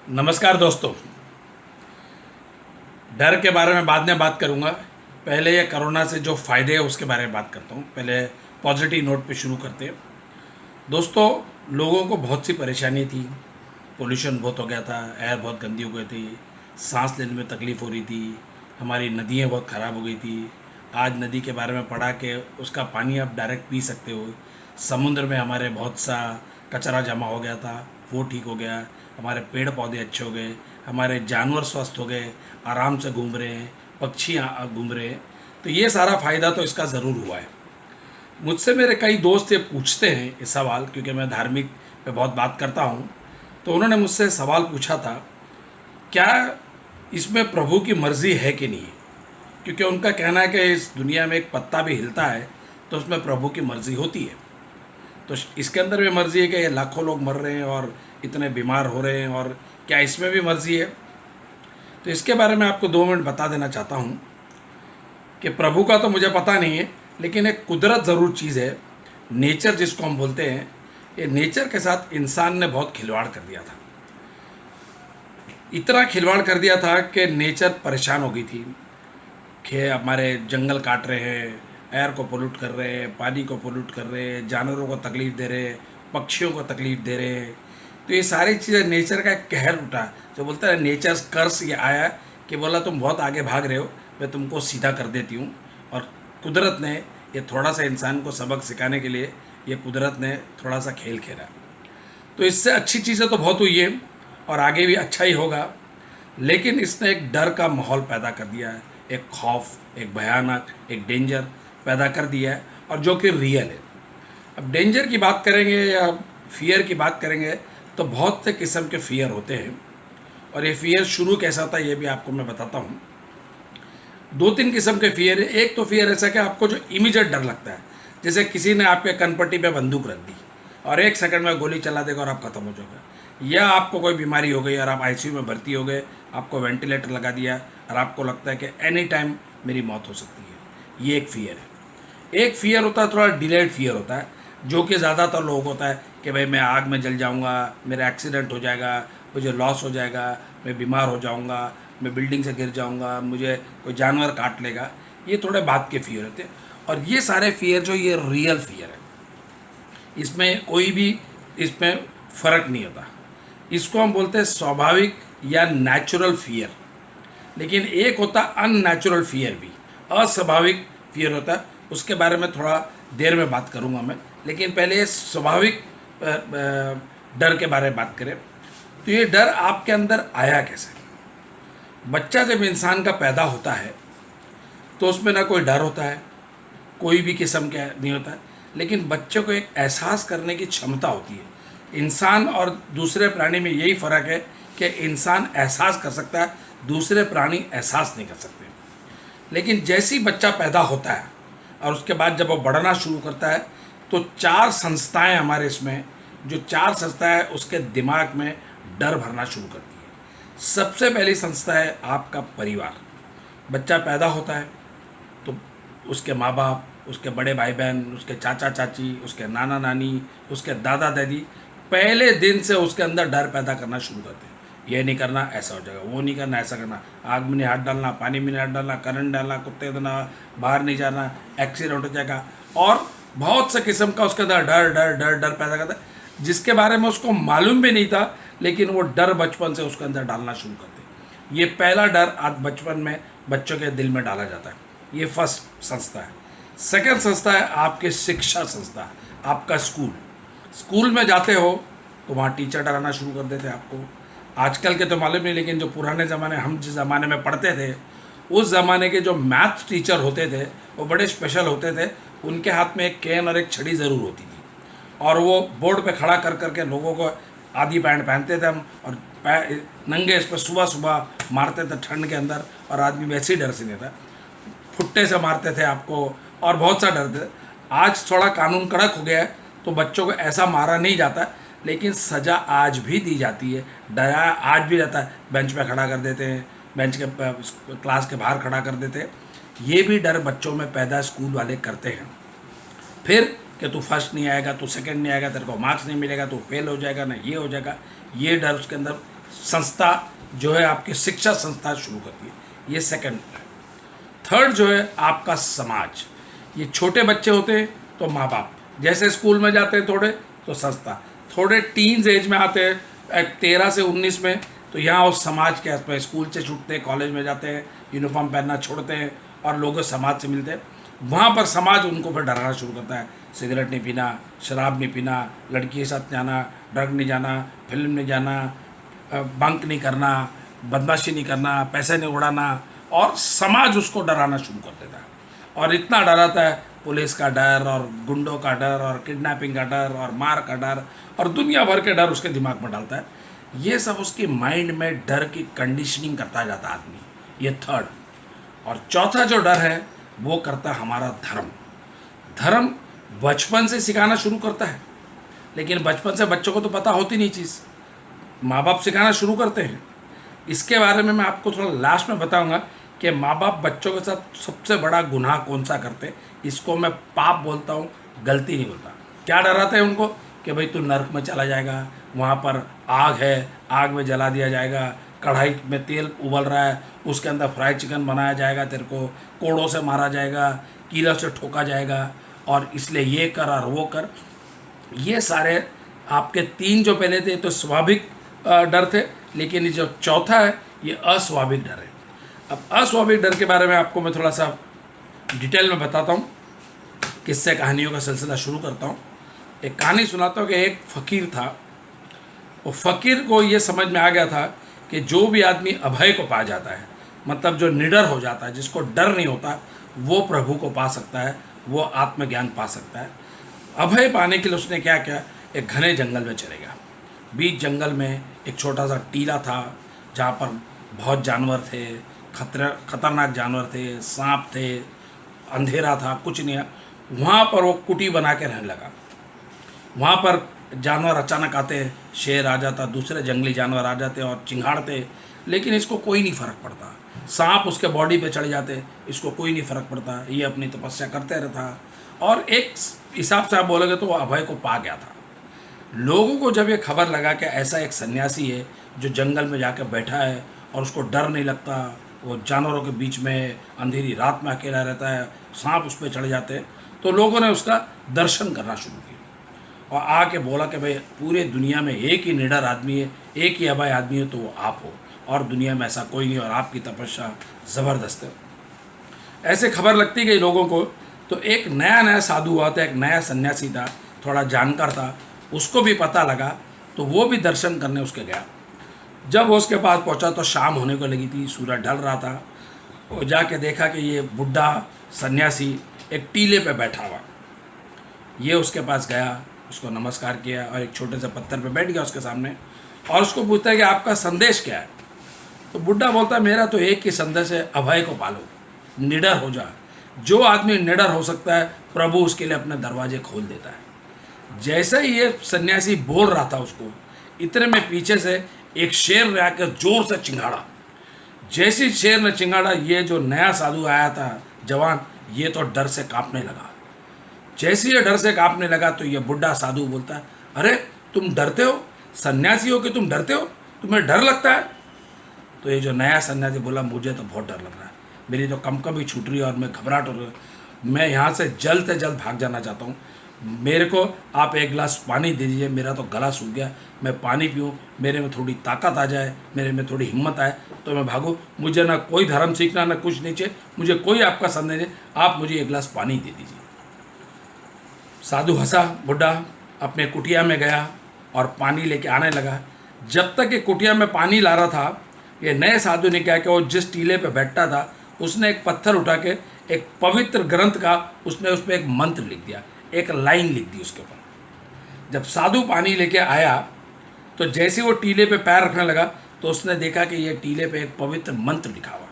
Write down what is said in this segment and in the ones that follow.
नमस्कार दोस्तों। डर के बारे में बाद में बात करूंगा। पहले ये कोरोना से जो फ़ायदे हैं उसके बारे में बात करता हूँ। पहले पॉजिटिव नोट पे शुरू करते हैं। दोस्तों, लोगों को बहुत सी परेशानी थी। पोल्यूशन बहुत हो गया था, एयर बहुत गंदी हो गई थी, सांस लेने में तकलीफ़ हो रही थी, हमारी नदियाँ बहुत ख़राब हो गई थी। आज नदी के बारे में पढ़ा के उसका पानी आप डायरेक्ट पी सकते हो। समुद्र में हमारे बहुत सा कचरा जमा हो गया था, वो ठीक हो गया। हमारे पेड़ पौधे अच्छे हो गए, हमारे जानवर स्वस्थ हो गए, आराम से घूम रहे हैं, पक्षी घूम रहे हैं। तो ये सारा फ़ायदा तो इसका ज़रूर हुआ है। मुझसे मेरे कई दोस्त ये पूछते हैं ये सवाल, क्योंकि मैं धार्मिक पे बहुत बात करता हूँ। तो उन्होंने मुझसे सवाल पूछा था, क्या इसमें प्रभु की मर्ज़ी है कि नहीं। क्योंकि उनका कहना है कि इस दुनिया में एक पत्ता भी हिलता है तो उसमें प्रभु की मर्ज़ी होती है। तो इसके अंदर भी मर्ज़ी है कि ये लाखों लोग मर रहे हैं और इतने बीमार हो रहे हैं, और क्या इसमें भी मर्ज़ी है। तो इसके बारे में आपको 2 मिनट बता देना चाहता हूँ कि प्रभु का तो मुझे पता नहीं है, लेकिन एक कुदरत ज़रूर चीज़ है। नेचर जिसको हम बोलते हैं, ये नेचर के साथ इंसान ने बहुत खिलवाड़ कर दिया था। इतना खिलवाड़ कर दिया था कि नेचर परेशान हो गई थी कि हमारे जंगल काट रहे हैं, एयर को पोल्यूट कर रहे हैं, पानी को पोल्यूट कर रहे हैं, जानवरों को तकलीफ़ दे रहे हैं, पक्षियों को तकलीफ़ दे रहे हैं। तो ये सारी चीज़ें नेचर का एक कहर उठा, जो बोलता है नेचर कर्स ये आया कि बोला तुम बहुत आगे भाग रहे हो, मैं तुमको सीधा कर देती हूँ। और कुदरत ने ये थोड़ा सा इंसान को सबक सिखाने के लिए ये कुदरत ने थोड़ा सा खेल खेला। तो इससे अच्छी चीज़ें तो बहुत हुई है और आगे भी अच्छा ही होगा, लेकिन इसने एक डर का माहौल पैदा कर दिया है, एक खौफ, एक भयानक, एक डेंजर पैदा कर दिया है, और जो कि रियल है। अब डेंजर की बात करेंगे या फियर की बात करेंगे तो बहुत से किस्म के फियर होते हैं, और ये फियर शुरू कैसा था ये भी आपको मैं बताता हूँ। 2-3 किस्म के फियर है। एक तो फियर ऐसा कि आपको जो इमीडिएट डर लगता है, जैसे किसी ने आपके कनपट्टी पे बंदूक रख दी और 1 सेकंड में गोली चला देगा और आप ख़त्म हो जाओगे। या आपको कोई बीमारी हो गई और आप आईसीयू में भर्ती हो गए, आपको वेंटिलेटर लगा दिया और आपको लगता है कि एनी टाइम मेरी मौत हो सकती है। ये एक फियर है। एक फियर होता है थोड़ा डिलेड फियर होता है, जो कि ज़्यादातर लोग होता है कि भाई मैं आग में जल जाऊंगा, मेरा एक्सीडेंट हो जाएगा, मुझे लॉस हो जाएगा, मैं बीमार हो जाऊंगा, मैं बिल्डिंग से गिर जाऊंगा, मुझे कोई जानवर काट लेगा। ये थोड़े बात के फियर होते हैं। और ये सारे फियर जो ये रियल फियर है, इसमें कोई भी इसमें फ़र्क नहीं होता। इसको हम बोलते हैं स्वाभाविक या नेचुरल फियर। लेकिन एक होता अननेचुरल फियर भी, अस्वाभाविक फियर होता है। उसके बारे में थोड़ा देर में बात करूंगा मैं, लेकिन पहले स्वाभाविक डर के बारे में बात करें। तो ये डर आपके अंदर आया कैसे। बच्चा जब इंसान का पैदा होता है तो उसमें ना कोई डर होता है, कोई भी किस्म का नहीं होता है, लेकिन बच्चे को एक एहसास करने की क्षमता होती है। इंसान और दूसरे प्राणी में यही फ़र्क है कि इंसान एहसास कर सकता है, दूसरे प्राणी एहसास नहीं कर सकते। लेकिन जैसे ही बच्चा पैदा होता है और उसके बाद जब वो बढ़ना शुरू करता है, तो 4 संस्थाएं हमारे इसमें, जो 4 संस्थाएं उसके दिमाग में डर भरना शुरू करती है। सबसे पहली संस्था है आपका परिवार। बच्चा पैदा होता है तो उसके माँ बाप, उसके बड़े भाई बहन, उसके चाचा चाची, उसके नाना नानी, उसके दादा दादी पहले दिन से उसके अंदर डर पैदा करना शुरू करते हैं। ये नहीं करना ऐसा हो जाएगा, वो नहीं करना ऐसा करना, आग में नहीं हाथ डालना, पानी में नहीं हाथ डालना, करंट डालना, कुत्ते देना, बाहर नहीं जाना, एक्सीडेंट हो जाएगा। और बहुत से किस्म का उसके अंदर डर डर डर डर पैदा करता है, जिसके बारे में उसको मालूम भी नहीं था, लेकिन वो डर बचपन से उसके अंदर डालना शुरू करते हैं। ये पहला डर आज बचपन में बच्चों के दिल में डाला जाता है। ये फर्स्ट संस्था है। सेकंड संस्था है आपके शिक्षा संस्था, आपका स्कूल। स्कूल में जाते हो तो वहाँ टीचर डराना शुरू कर देते हैं आपको। आजकल के तो मालूम नहीं, लेकिन जो पुराने ज़माने, हम जिस ज़माने में पढ़ते थे, उस ज़माने के जो मैथ टीचर होते थे वो बड़े स्पेशल होते थे। उनके हाथ में एक कैन और एक छड़ी ज़रूर होती थी, और वो बोर्ड पे खड़ा कर करके लोगों को, आधी पैंट पहनते थे हम और नंगे इस पर सुबह सुबह मारते थे ठंड के अंदर, और आदमी वैसे ही डर से नहीं था, फुट्टे से मारते थे आपको और बहुत सा डर थे। आज थोड़ा कानून कड़क हो गया है तो बच्चों को ऐसा मारा नहीं जाता, लेकिन सज़ा आज भी दी जाती है, डराया आज भी जाता है। बेंच पे खड़ा कर देते हैं, बेंच के क्लास के बाहर खड़ा कर देते हैं। ये भी डर बच्चों में पैदा स्कूल वाले करते हैं। फिर कि तू फर्स्ट नहीं आएगा, तू सेकंड नहीं आएगा, तेरे को मार्क्स नहीं मिलेगा, तू फेल हो जाएगा, ना ये हो जाएगा। ये डर उसके अंदर संस्था जो है आपकी शिक्षा संस्था शुरू करती है। ये सेकंड है। थर्ड जो है आपका समाज। ये छोटे बच्चे होते हैं तो माँ बाप, जैसे स्कूल में जाते हैं थोड़े तो संस्था, थोड़े टीन्स एज में आते हैं 13 से 19 में, तो यहाँ उस समाज के आसपास स्कूल से छूटते हैं, कॉलेज में जाते हैं, यूनिफॉर्म पहनना छोड़ते हैं और लोगों समाज से मिलते हैं। वहाँ पर समाज उनको फिर डराना शुरू करता है, सिगरेट नहीं पीना, शराब नहीं पीना, लड़की के साथ जाना, ड्रग नहीं जाना, फिल्म नहीं जाना, बंक नहीं करना, बदमाशी नहीं करना, पैसे नहीं उड़ाना, और समाज उसको डराना शुरू कर देता है। और इतना डराता है, पुलिस का डर और गुंडों का डर और किडनैपिंग का डर और मार का डर और दुनिया भर के डर उसके दिमाग में डालता है। ये सब उसकी माइंड में डर की कंडीशनिंग करता जाता है आदमी। ये थर्ड। और चौथा जो डर है वो करता है हमारा धर्म। धर्म बचपन से सिखाना शुरू करता है, लेकिन बचपन से बच्चों को तो पता होती नहीं चीज़, माँ बाप सिखाना शुरू करते हैं। इसके बारे में मैं आपको थोड़ा लास्ट में बताऊंगा कि माँ बाप बच्चों के साथ सबसे बड़ा गुनाह कौन सा करते हैं। इसको मैं पाप बोलता हूँ, गलती नहीं बोलता। क्या डराते हैं उनको कि भाई तू नर्क में चला जाएगा, वहाँ पर आग है, आग में जला दिया जाएगा, कढ़ाई में तेल उबल रहा है, उसके अंदर फ्राई चिकन बनाया जाएगा, तेरे को कोड़ों से मारा जाएगा, कीलों से ठोका जाएगा, और इसलिए ये कर और वो कर। ये सारे आपके तीन जो पहले थे तो स्वाभाविक डर थे, लेकिन ये जो चौथा है ये अस्वाभाविक डर है। अब अस्वाभाविक डर के बारे में आपको मैं थोड़ा सा डिटेल में बताता हूँ, किससे कहानियों का सिलसिला शुरू करता हूँ। एक कहानी सुनाता हूँ कि एक फ़कीर था। वो फ़कीर को ये समझ में आ गया था कि जो भी आदमी अभय को पा जाता है, मतलब जो निडर हो जाता है, जिसको डर नहीं होता, वो प्रभु को पा सकता है, वो आत्मज्ञान पा सकता है। अभय पाने के लिए उसने क्या किया, एक घने जंगल में चले गया। बीच जंगल में एक छोटा सा टीला था जहाँ पर बहुत जानवर थे, खतरनाक जानवर थे, सांप थे, अंधेरा था, कुछ नहीं है। वहाँ पर वो कुटी बना के रहने लगा। वहाँ पर जानवर अचानक आते, शेर आ जाता, दूसरे जंगली जानवर आ जाते और चिंगाड़ते, लेकिन इसको कोई नहीं फ़र्क पड़ता। सांप उसके बॉडी पे चढ़ जाते, इसको कोई नहीं फ़र्क पड़ता, ये अपनी तपस्या करते रहता। और एक हिसाब से आप बोलोगे तो वो अभय को पा गया था। लोगों को जब ये खबर लगा कि ऐसा एक सन्यासी है जो जंगल में जाकर बैठा है और उसको डर नहीं लगता, वो जानवरों के बीच में अंधेरी रात में अकेला रहता है, सांप उस पर चढ़ जाते हैं, तो लोगों ने उसका दर्शन करना शुरू किया और आके बोला कि भाई पूरे दुनिया में एक ही निडर आदमी है, एक ही अभय आदमी है, तो वो आप हो, और दुनिया में ऐसा कोई नहीं, और आपकी तपस्या ज़बरदस्त है। ऐसे खबर लगती गई लोगों को। तो एक नया साधु हुआ था, एक नया सन्यासी था, थोड़ा जानकार था, उसको भी पता लगा, तो वो भी दर्शन करने उसके गया। जब वो उसके पास पहुंचा तो शाम होने को लगी थी, सूरज ढल रहा था। वो जाके देखा कि ये बुढ़ा सन्यासी एक टीले पे बैठा हुआ। ये उसके पास गया, उसको नमस्कार किया और एक छोटे से पत्थर पे बैठ गया उसके सामने, और उसको पूछता है कि आपका संदेश क्या है। तो बुढ़ा बोलता है मेरा तो एक ही संदेश है, अभय को पालो, निडर हो जा। जो आदमी निडर हो सकता है, प्रभु उसके लिए अपने दरवाजे खोल देता है। जैसे ही ये सन्यासी बोल रहा था उसको, इतने में पीछे से एक शेर ने आकर जोर से चिंगाड़ा। जैसे ही शेर ने चिंगाड़ा, ये जो नया साधु आया था जवान, ये तो डर से कांपने लगा। जैसे ये डर से कांपने लगा तो ये बुढ़ा साधु बोलता है, अरे तुम डरते हो, सन्यासी हो कि तुम डरते हो, तुम्हें डर लगता है। तो ये जो नया सन्यासी बोला, मुझे तो बहुत डर लग रहा है, मेरी तो कंपकंपी छूट रही है और मैं घबराहट हो रही है, मैं यहाँ से जल्द से जल्द भाग जाना चाहता हूँ। मेरे को आप एक गिलास पानी दे दीजिए, मेरा तो गला सूख गया, मैं पानी पीऊँ, मेरे में थोड़ी ताकत आ जाए, मेरे में थोड़ी हिम्मत आए तो मैं भागूँ। मुझे ना कोई धर्म सीखना, ना कुछ नहीं चाहिए, मुझे कोई आपका संदेश नहीं, आप मुझे एक गिलास पानी दे दीजिए। साधु हंसा, बुढ़ा अपने कुटिया में गया और पानी लेके आने लगा। जब तक ये कुटिया में पानी ला रहा था, ये नए साधु ने क्या कि वो जिस टीले पे बैठा था, उसने एक पत्थर उठा के एक पवित्र ग्रंथ का, उसने उस पर एक मंत्र लिख दिया, एक लाइन लिख दी उसके ऊपर। जब साधु पानी लेके आया तो जैसे वो टीले पे पैर रखने लगा तो उसने देखा कि ये टीले पे एक पवित्र मंत्र लिखा हुआ।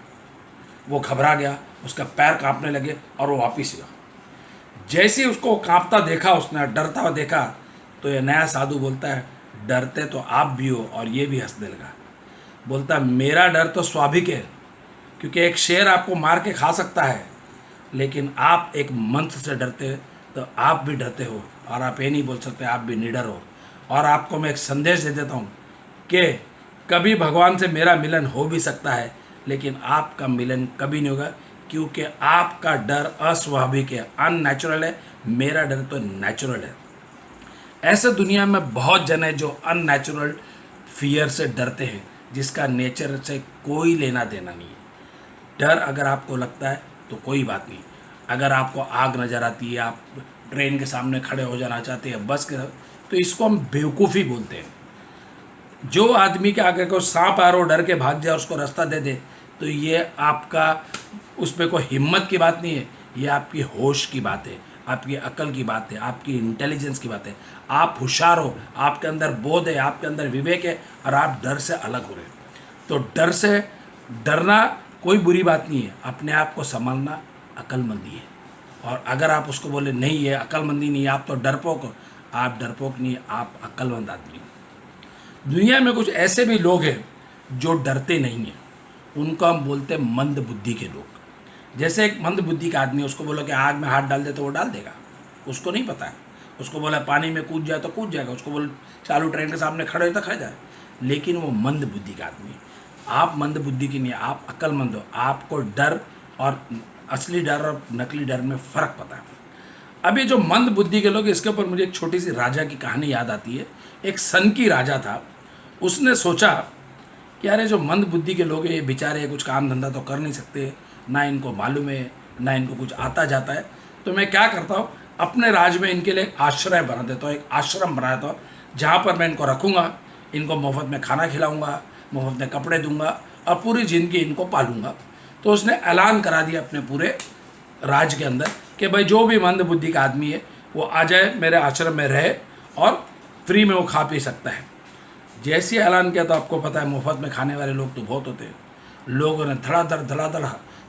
वो घबरा गया, उसका पैर कांपने लगे और वो वापिस हुआ। जैसे ही उसको कांपता देखा, उसने डरता हुआ देखा, तो ये नया साधु बोलता है, डरते तो आप भी हो। और ये भी हंसने लगा, बोलता मेरा डर तो स्वाभाविक है, क्योंकि एक शेर आपको मार के खा सकता है, लेकिन आप एक मंत्र से डरते तो आप भी डरते हो, और आप ये नहीं बोल सकते आप भी निडर हो। और आपको मैं एक संदेश दे देता हूँ कि कभी भगवान से मेरा मिलन हो भी सकता है, लेकिन आपका मिलन कभी नहीं होगा, क्योंकि आपका डर अस्वाभाविक है, अननेचुरल है। मेरा डर तो नेचुरल है। ऐसे दुनिया में बहुत जन है जो अननेचुरल फियर से डरते हैं, जिसका नेचर से कोई लेना देना नहीं है। डर अगर आपको लगता है तो कोई बात नहीं। अगर आपको आग नज़र आती है, आप ट्रेन के सामने खड़े हो जाना चाहते हैं, बस के, तो इसको हम बेवकूफ़ी बोलते हैं। जो आदमी के आगे को सांप आ रहा हो डर के भाग जाए, उसको रास्ता दे दे, तो ये आपका उसमें कोई हिम्मत की बात नहीं है, ये आपकी होश की बात है, आपकी अकल की बात है, आपकी इंटेलिजेंस की बात है। आप होशियार हो, आपके अंदर बोध है, आपके अंदर विवेक है, और आप डर से अलग हो रहे हो। तो डर से डरना कोई बुरी बात नहीं है, अपने आप को संभालना अक्लमंदी है। और अगर आप उसको बोले नहीं ये अक्लमंदी नहीं है, आप तो डरपोक हो, आप डरपोक नहीं, आप अक्लमंद आदमी हो। दुनिया में कुछ ऐसे भी लोग हैं जो डरते नहीं हैं, उनको हम बोलते हैं मंद बुद्धि के लोग। जैसे एक मंद बुद्धि का आदमी, उसको बोलो कि आग में हाथ डाल दे तो वो डाल देगा, उसको नहीं पता है। उसको बोला पानी में कूद जाए तो कूद जाएगा, उसको बोले चालू ट्रेन के सामने खड़े हो तो खड़ जाए, लेकिन वो मंद बुद्धि का आदमी है। आप मंद बुद्धि की नहीं, आप अक्लमंद हो। आपको डर और असली डर और नकली डर में फ़र्क पता है। अब ये जो मंद बुद्धि के लोग, इसके ऊपर मुझे एक छोटी सी राजा की कहानी याद आती है। एक सन की राजा था, उसने सोचा कि यार ये जो मंद बुद्धि के लोग हैं, ये बेचारे कुछ काम धंधा तो कर नहीं सकते, ना इनको मालूम है, ना इनको कुछ आता जाता है, तो मैं क्या करता हूँ, अपने राज्य में इनके लिए एक आश्रय बना देता हूँ, एक आश्रम बना देता हूँ, जहाँ पर मैं इनको रखूँगा, इनको मुफ्त में खाना खिलाऊँगा, मुफ्त में कपड़े दूंगा, और पूरी ज़िंदगी इनको पालूंगा। तो उसने ऐलान करा दिया अपने पूरे राज्य के अंदर कि भाई जो भी मंद बुद्धि का आदमी है वो आ जाए मेरे आश्रम में रहे, और फ्री में वो खा पी सकता है। जैसे ही ऐलान किया तो आपको पता है मुफ्त में खाने वाले लोग तो बहुत होते हैं। लोगों ने धड़ाधड़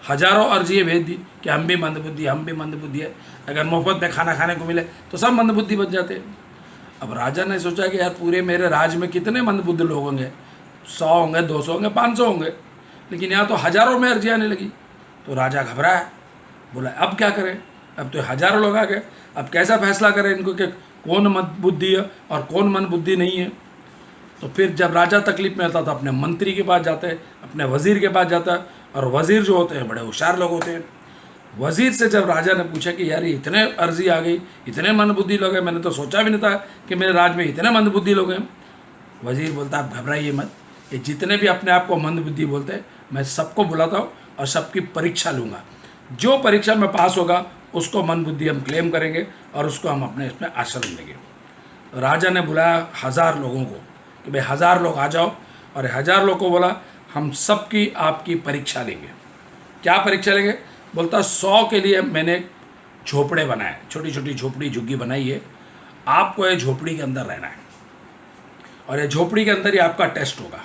हजारों अर्जियाँ भेज दी कि हम भी मंद बुद्धि, हम भी मंद बुद्धि है, अगर मुफ्त में खाना खाने को मिले तो सब मंद बुद्धि बन जाते हैं। अब राजा ने सोचा कि यार पूरे मेरे राज्य में कितने मंद बुद्धि लोग होंगे, 100 होंगे, 200 होंगे, 500 होंगे, लेकिन यहाँ तो हज़ारों में अर्जी आने लगी। तो राजा घबराया, बोला अब क्या करें, अब तो हज़ारों लोग आ गए, अब कैसा फैसला करें इनको कि कौन मंद बुद्धि है और कौन मंद बुद्धि नहीं है। तो फिर जब राजा तकलीफ में आता तो अपने मंत्री के पास जाता है, अपने वज़ीर के पास जाता है, और वज़ीर जो होते हैं बड़े होशियार लोग होते हैं। वज़ीर से जब राजा ने पूछा कि यार इतने अर्जी आ गई, इतने मंदबुद्धि लोग हैं, मैंने तो सोचा भी नहीं था कि मेरे राज्य में इतने मंदबुद्धि लोग हैं। वज़ीर बोलता आप घबराइए मत, ये जितने भी अपने आप को मंदबुद्धि बोलते हैं मैं सबको बुलाता हूँ और सबकी परीक्षा लूँगा। जो परीक्षा में पास होगा उसको मंदबुद्धि हम क्लेम करेंगे और उसको हम अपने इसमें आश्रम देंगे। राजा ने बुलाया 1000 लोगों को कि भाई 1000 लोग आ जाओ, और 1000 लोग को बोला हम सबकी आपकी परीक्षा लेंगे। क्या परीक्षा लेंगे? बोलता 100 के लिए मैंने झोपड़े बनाए, छोटी छोटी झोपड़ी झुग्गी बनाई है, आपको ये झोपड़ी के अंदर रहना है और ये झोपड़ी के अंदर ही आपका टेस्ट होगा।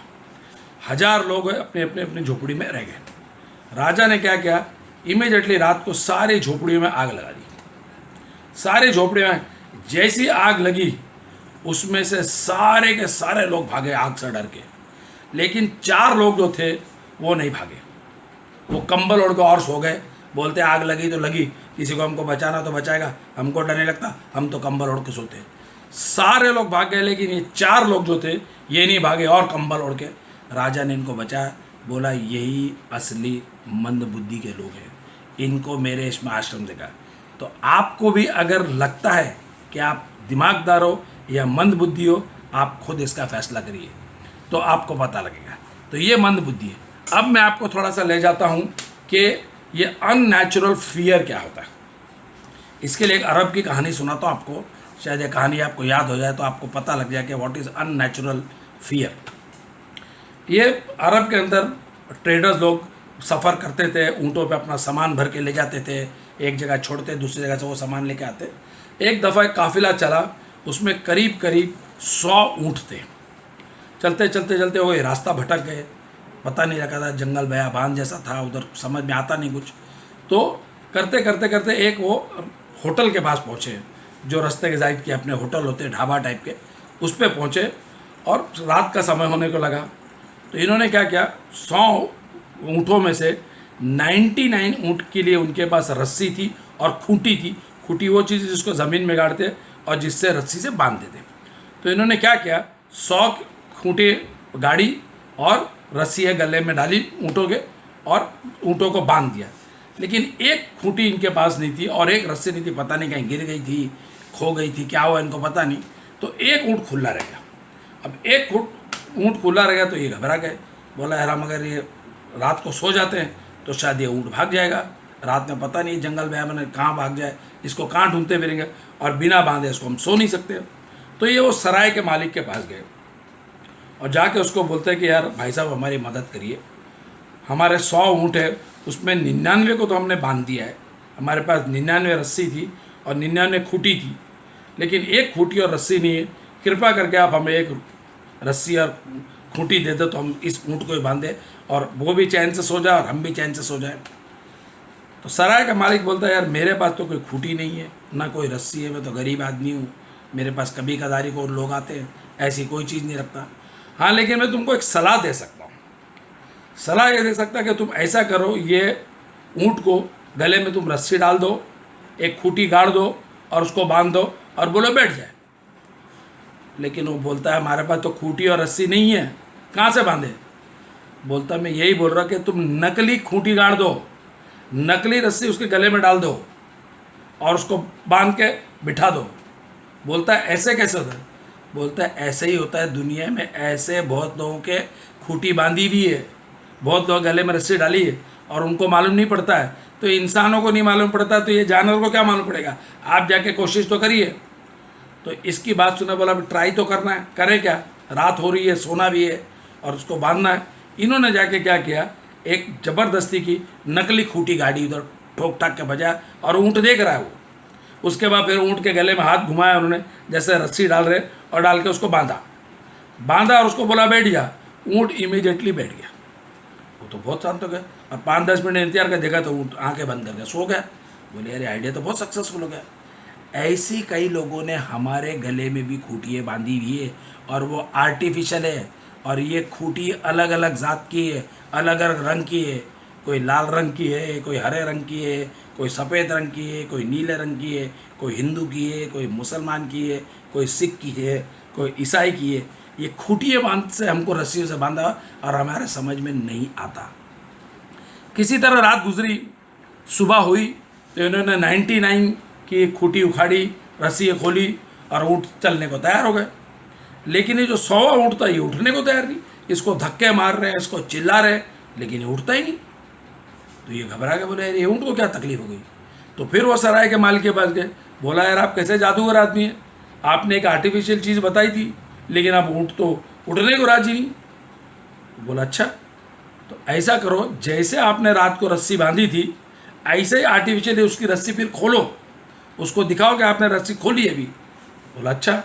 1000 लोग अपने अपने अपनी झोपड़ी में रह गए। राजा ने क्या किया, इमीडिएटली रात को सारी झोपड़ियों में आग लगा दी। सारी झोपड़ियों में जैसी आग लगी उसमें से सारे के सारे लोग भागे आग से डर के, लेकिन 4 लोग जो थे वो नहीं भागे, वो कंबल ओढ़ के और सो गए। बोलते आग लगी तो लगी, किसी को हमको बचाना तो बचाएगा, हमको डर नहीं लगता, हम तो कंबल ओढ़ के सोते। सारे लोग भाग गए, लेकिन ये 4 लोग जो थे ये नहीं भागे और कंबल ओढ़ के। राजा ने इनको बचाया, बोला यही असली मंद बुद्धि के लोग हैं, इनको मेरे इसमें आश्रम देगा। तो आपको भी अगर लगता है कि आप दिमागदार हो या मंद बुद्धि हो, आप खुद इसका फैसला करिए तो आपको पता लगेगा। तो ये मंद बुद्धि है। अब मैं आपको थोड़ा सा ले जाता हूँ कि ये अननेचुरल फियर क्या होता है। इसके लिए एक अरब की कहानी सुनाता हूँ आपको, शायद ये कहानी आपको याद हो जाए तो आपको पता लग जाए कि व्हाट इज़ अननेचुरल फियर। ये अरब के अंदर ट्रेडर्स लोग सफ़र करते थे, ऊँटों पे अपना सामान भर के ले जाते थे, एक जगह छोड़ते दूसरी जगह से वो सामान लेके आते। एक दफ़ा एक काफ़िला चला, उसमें करीब करीब 100 ऊँट थे। चलते चलते चलते वो रास्ता भटक गए, पता नहीं लगा था, जंगल बयाबान जैसा था, उधर समझ में आता नहीं कुछ। तो करते करते करते एक वो होटल के पास पहुँचे, जो रास्ते के साइड के अपने होटल होते ढाबा टाइप के, उस पर पहुँचे और रात का समय होने को लगा। तो इन्होंने क्या किया, 100 ऊँटों में से 99 ऊँट के लिए उनके पास रस्सी थी और खूंटी थी। खूंटी वो चीज़ जिसको ज़मीन में गाड़ते और जिससे रस्सी से बांध देते। तो इन्होंने क्या किया, 100 खूंटे गाड़ी और रस्सी है गले में डाली ऊँटों के और ऊँटों को बांध दिया। लेकिन एक खूंटी इनके पास नहीं थी और एक रस्सी नहीं थी, पता नहीं कहीं गिर गई थी, खो गई थी, क्या हुआ इनको पता नहीं। तो एक ऊँट खुला रह गया। अब एक ऊँट खुला रह गया तो ये घबरा गए। बोला यार हम अगर ये रात को सो जाते हैं तो शायद ये ऊँट भाग जाएगा, रात में पता नहीं जंगल में मैंने कहाँ भाग जाए, इसको कहाँ ढूंढते फिरेंगे, और बिना बांधे इसको हम सो नहीं सकते। तो ये वो सराय के मालिक के पास गए और जाके उसको बोलते हैं कि यार भाई साहब हमारी मदद करिए, हमारे 100 ऊँट है, उसमें 99 को तो हमने बांध दिया है, हमारे पास 99 रस्सी थी और 99 खूंटी थी, लेकिन एक खूंटी और रस्सी नहीं है, कृपा करके आप हमें एक रस्सी और खूंटी दे दो तो हम इस ऊँट को ही बांधे और वो भी चैन से सो जाए और हम भी चैन से सो जाए। तो सराय का मालिक बोलता है यार मेरे पास तो कोई खूंटी नहीं है, ना कोई रस्सी है, मैं तो गरीब आदमी हूँ, मेरे पास कभी कदारी को लोग आते हैं, ऐसी कोई चीज़ नहीं रखता। हाँ लेकिन मैं तुमको एक सलाह दे सकता हूँ। सलाह ये दे सकता कि तुम ऐसा करो, ये ऊँट को गले में तुम रस्सी डाल दो, एक खूंटी गाड़ दो और उसको बांध दो और बोलो बैठ जाए। लेकिन वो बोलता है हमारे पास तो खूंटी और रस्सी नहीं है, कहाँ से बांधे। बोलता मैं यही बोल रहा कि तुम नकली खूंटी गाड़ दो, नकली रस्सी उसके गले में डाल दो और उसको बांध के बिठा दो। बोलता है ऐसे कैसे होता है। बोलता है ऐसे ही होता है दुनिया में, ऐसे बहुत लोगों के खूंटी बांधी हुई है, बहुत लोग गले में रस्सी डाली है और उनको मालूम नहीं पड़ता है। तो इंसानों को नहीं मालूम पड़ता तो ये जानवर को क्या मालूम पड़ेगा। आप जाके कोशिश तो करिए। तो इसकी बात सुने बोला ट्राई तो करना है, करें क्या, रात हो रही है, सोना भी है और उसको बांधना है। इन्होंने जाके क्या किया, एक ज़बरदस्ती की नकली खूंटी गाड़ी उधर ठोक ठाक के बजाया और ऊँट देख रहा है वो। उसके बाद फिर ऊँट के गले में हाथ घुमाया उन्होंने जैसे रस्सी डाल रहे और डाल के उसको बांधा और उसको बोला बैठ जा। ऊँट इमीडिएटली बैठ गया। वो तो बहुत शांत हो गया और 5-10 मिनट इंतजार कर देखा तो ऊँट आंखें बंद कर गया, सो गया। बोले यार आइडिया तो बहुत सक्सेसफुल हो गया। ऐसी कई लोगों ने हमारे गले में भी खूंटियाँ बांधी हुई है और वो आर्टिफिशियल है और ये खूंटी अलग अलग जात की है, अलग अलग रंग की है। कोई लाल रंग की है, कोई हरे रंग की है, कोई सफ़ेद रंग की है, कोई नीले रंग की है, कोई हिंदू की है, कोई मुसलमान की है, कोई सिख की है, कोई ईसाई की है। ये खूंटियाँ बांध से हमको रस्सियों से बांधा और हमारे समझ में नहीं आता। किसी तरह रात गुजरी, सुबह हुई तो इन्होंने 99 की खूंटी उखाड़ी, रस्सी खोली और ऊँट चलने को तैयार हो गए। लेकिन ये जो 100वां ऊँट था ये उठने को तैयार नहीं। इसको धक्के मार रहे हैं, इसको चिल्ला रहे हैं, लेकिन ये उठता ही नहीं। तो ये घबरा के बोले यार ये ऊँट को क्या तकलीफ हो गई। तो फिर वो सराय के मालिक के पास गए। बोला यार आप कैसे जादूगर आदमी हैं, आपने एक आर्टिफिशियल चीज़ बताई थी लेकिन आप ऊँट तो उठने को राजी नहीं। बोला अच्छा तो ऐसा करो, जैसे आपने रात को रस्सी बांधी थी ऐसे ही आर्टिफिशियल उसकी रस्सी फिर खोलो, उसको दिखाओ कि आपने रस्सी खोली है अभी। बोला अच्छा।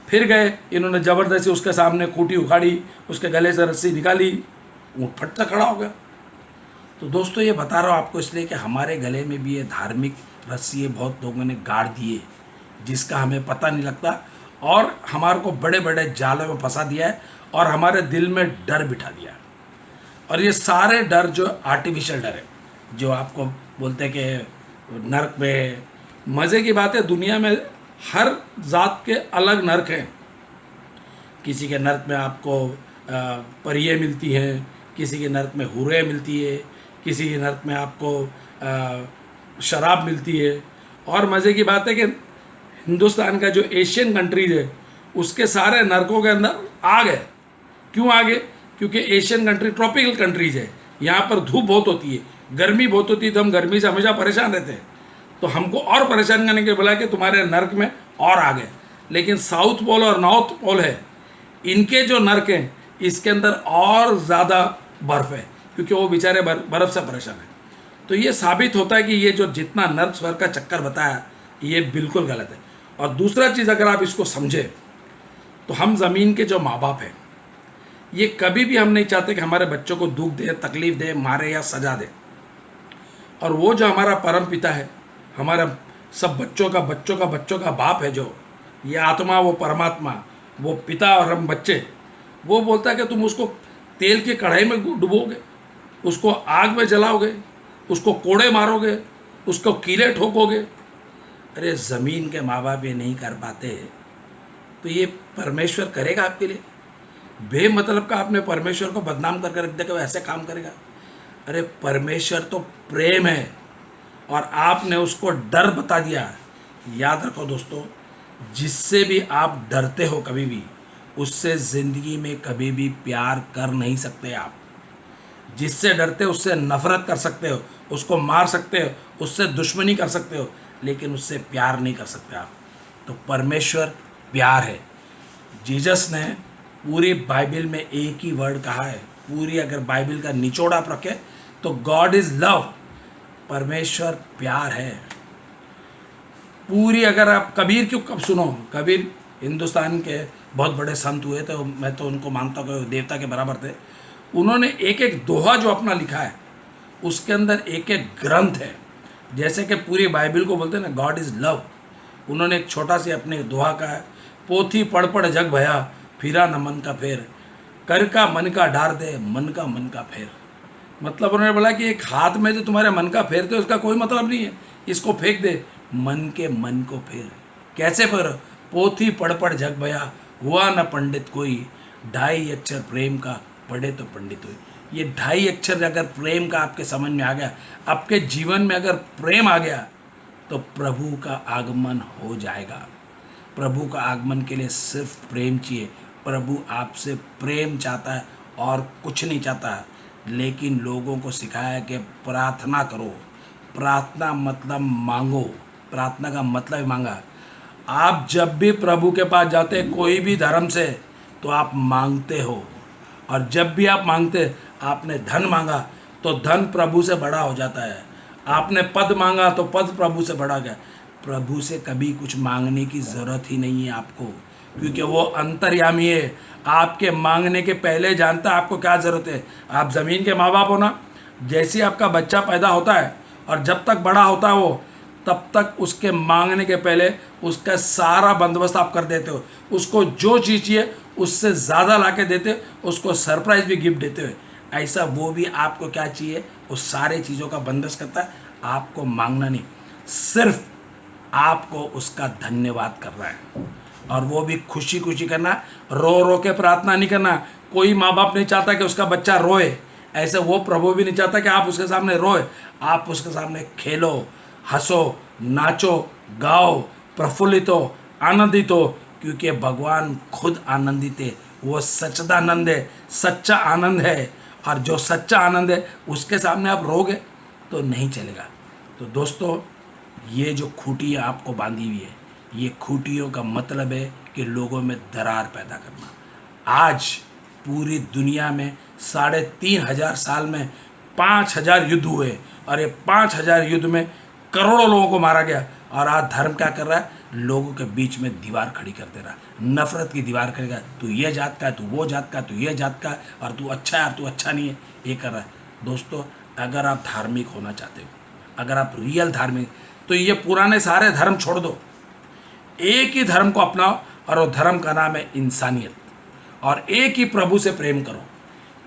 फिर गए, इन्होंने ज़बरदस्ती उसके सामने खूंटी उखाड़ी, उसके गले से रस्सी निकाली, ऊँट फट से खड़ा हो गया। तो दोस्तों ये बता रहा हूँ आपको इसलिए कि हमारे गले में भी ये धार्मिक रस्सी बहुत लोगों ने गाड़ दिए जिसका हमें पता नहीं लगता और हमारे को बड़े बड़े जालों में फंसा दिया है और हमारे दिल में डर बिठा दिया है। और ये सारे डर जो आर्टिफिशियल डर है, जो आपको बोलते हैं कि नर्क में, मज़े की बात है दुनिया में हर जात के अलग नर्क हैं। किसी के नर्क में आपको परियां मिलती हैं, किसी के नर्क में हुरें मिलती है, किसी के नर्क में आपको शराब मिलती है। और मज़े की बात है कि हिंदुस्तान का जो एशियन कंट्रीज है उसके सारे नर्कों के अंदर आग है। क्यों आग है? क्योंकि एशियन कंट्री ट्रॉपिकल कंट्रीज है, यहाँ पर धूप बहुत होती है, गर्मी बहुत होती है, तो हम गर्मी से हमेशा परेशान रहते हैं। तो हमको और परेशान करने के बोला कि तुम्हारे नर्क में और आग है। लेकिन साउथ पोल और नॉर्थ पोल है, इनके जो नर्क हैं इसके अंदर और ज़्यादा बर्फ़ है क्योंकि वो बेचारे बर्फ़ से परेशान हैं। तो ये साबित होता है कि ये जो जितना नर्क स्वर का चक्कर बताया ये बिल्कुल गलत है। और दूसरा चीज़ अगर आप इसको समझें तो हम ज़मीन के जो माँ बाप हैं ये कभी भी हम नहीं चाहते कि हमारे बच्चों को दुख दे, तकलीफ़ दे, मारे या सज़ा दे। और वो जो हमारा परम पिता है, हमारा सब बच्चों का बाप है, जो ये आत्मा, वो परमात्मा, वो पिता और हम बच्चे, वो बोलता है कि तुम उसको तेल की कढ़ाई में डुबोगे, उसको आग में जलाओगे, उसको कोड़े मारोगे, उसको कीले ठोकोगे। अरे ज़मीन के माँ बाप ये नहीं कर पाते तो ये परमेश्वर करेगा आपके लिए? बेमतलब का आपने परमेश्वर को बदनाम करके रख दिया कि वो ऐसे काम करेगा। अरे परमेश्वर तो प्रेम है और आपने उसको डर बता दिया। याद रखो दोस्तों, जिससे भी आप डरते हो कभी भी, उससे ज़िंदगी में कभी भी प्यार कर नहीं सकते आप। जिससे डरते हो उससे नफरत कर सकते हो, उसको मार सकते हो, उससे दुश्मनी कर सकते हो, लेकिन उससे प्यार नहीं कर सकते आप। तो परमेश्वर प्यार है। जीसस ने पूरी बाइबल में एक ही वर्ड कहा है, पूरी अगर बाइबल का निचोड़ आप रखें तो गॉड इज़ लव। परमेश्वर प्यार है। पूरी अगर आप कबीर क्यों कब सुनो, कबीर हिंदुस्तान के बहुत बड़े संत हुए थे, मैं तो उनको मानता हूँ कि देवता के बराबर थे। उन्होंने एक एक दोहा जो अपना लिखा है उसके अंदर एक एक ग्रंथ है। जैसे कि पूरी बाइबल को बोलते हैं ना गॉड इज़ लव, उन्होंने एक छोटा सी अपने दोहा का है, पोथी पढ़ पढ़ जग भया फिरा न मन का फेर, कर का मन का डार दे मन का मन का फेर। मतलब उन्होंने बोला कि एक हाथ में जो तुम्हारे मन का फेरते हो उसका कोई मतलब नहीं है, इसको फेंक दे, मन के मन को फेर। कैसे फेर? पोथी पढ़ पढ़ जग भया हुआ न पंडित कोई, ढाई अक्षर प्रेम का पढ़े तो पंडित हुई। ये ढाई अक्षर अगर प्रेम का आपके समझ में आ गया, आपके जीवन में अगर प्रेम आ गया, तो प्रभु का आगमन हो जाएगा। प्रभु का आगमन के लिए सिर्फ प्रेम चाहिए। प्रभु आपसे प्रेम चाहता है और कुछ नहीं चाहता है। लेकिन लोगों को सिखाया है कि प्रार्थना करो। प्रार्थना मतलब मांगो। प्रार्थना का मतलब ही मांगा। आप जब भी प्रभु के पास जाते कोई भी धर्म से, तो आप मांगते हो, और जब भी आप मांगते, आपने धन मांगा तो धन प्रभु से बड़ा हो जाता है। आपने पद मांगा तो पद प्रभु से बड़ा गया। प्रभु से कभी कुछ मांगने की ज़रूरत ही नहीं है आपको, क्योंकि वो अंतर्यामी है। आपके मांगने के पहले जानता है आपको क्या ज़रूरत है। आप ज़मीन के माँ बाप हो ना, जैसे ही आपका बच्चा पैदा होता है और जब तक बड़ा होता है वो, तब तक उसके मांगने के पहले उसका सारा बंदोबस्त आप कर देते हो। उसको जो चीज़ चाहिए उससे ज़्यादा ला के देते हो, उसको सरप्राइज भी गिफ्ट देते हो। ऐसा वो भी आपको क्या चाहिए, वो सारे चीज़ों का बंदोबस्त करता है। आपको मांगना नहीं, सिर्फ आपको उसका धन्यवाद करना है, और वो भी खुशी खुशी करना। रो रो के प्रार्थना नहीं करना। कोई माँ बाप नहीं चाहता कि उसका बच्चा रोए, ऐसे वो प्रभु भी नहीं चाहता कि आप उसके सामने रोए। आप उसके सामने खेलो, हंसो, नाचो, गाओ, प्रफुल्लित हो, आनंदित हो, क्योंकि भगवान खुद आनंदित है। वो सच्चिदानंद है, सच्चा आनंद है। और जो सच्चा आनंद है उसके सामने आप रोगे तो नहीं चलेगा। तो दोस्तों, ये जो खूटियाँ आपको बांधी हुई है, ये खूटियों का मतलब है कि लोगों में दरार पैदा करना। आज पूरी दुनिया में 3,500 साल में 5,000 युद्ध हुए, और ये 5,000 युद्ध में करोड़ों लोगों को मारा गया। और आज धर्म क्या कर रहा है? लोगों के बीच में दीवार खड़ी कर दे रहा है, नफरत की दीवार करेगा। तू ये जात का है, तू वो जात का है, तू ये जात का है, और तू अच्छा है और तू अच्छा नहीं है, ये कर रहा है। दोस्तों, अगर आप धार्मिक होना चाहते हो, अगर आप रियल धार्मिक, तो ये पुराने सारे धर्म छोड़ दो, एक ही धर्म को अपनाओ, और वो धर्म का नाम है इंसानियत। और एक ही प्रभु से प्रेम करो।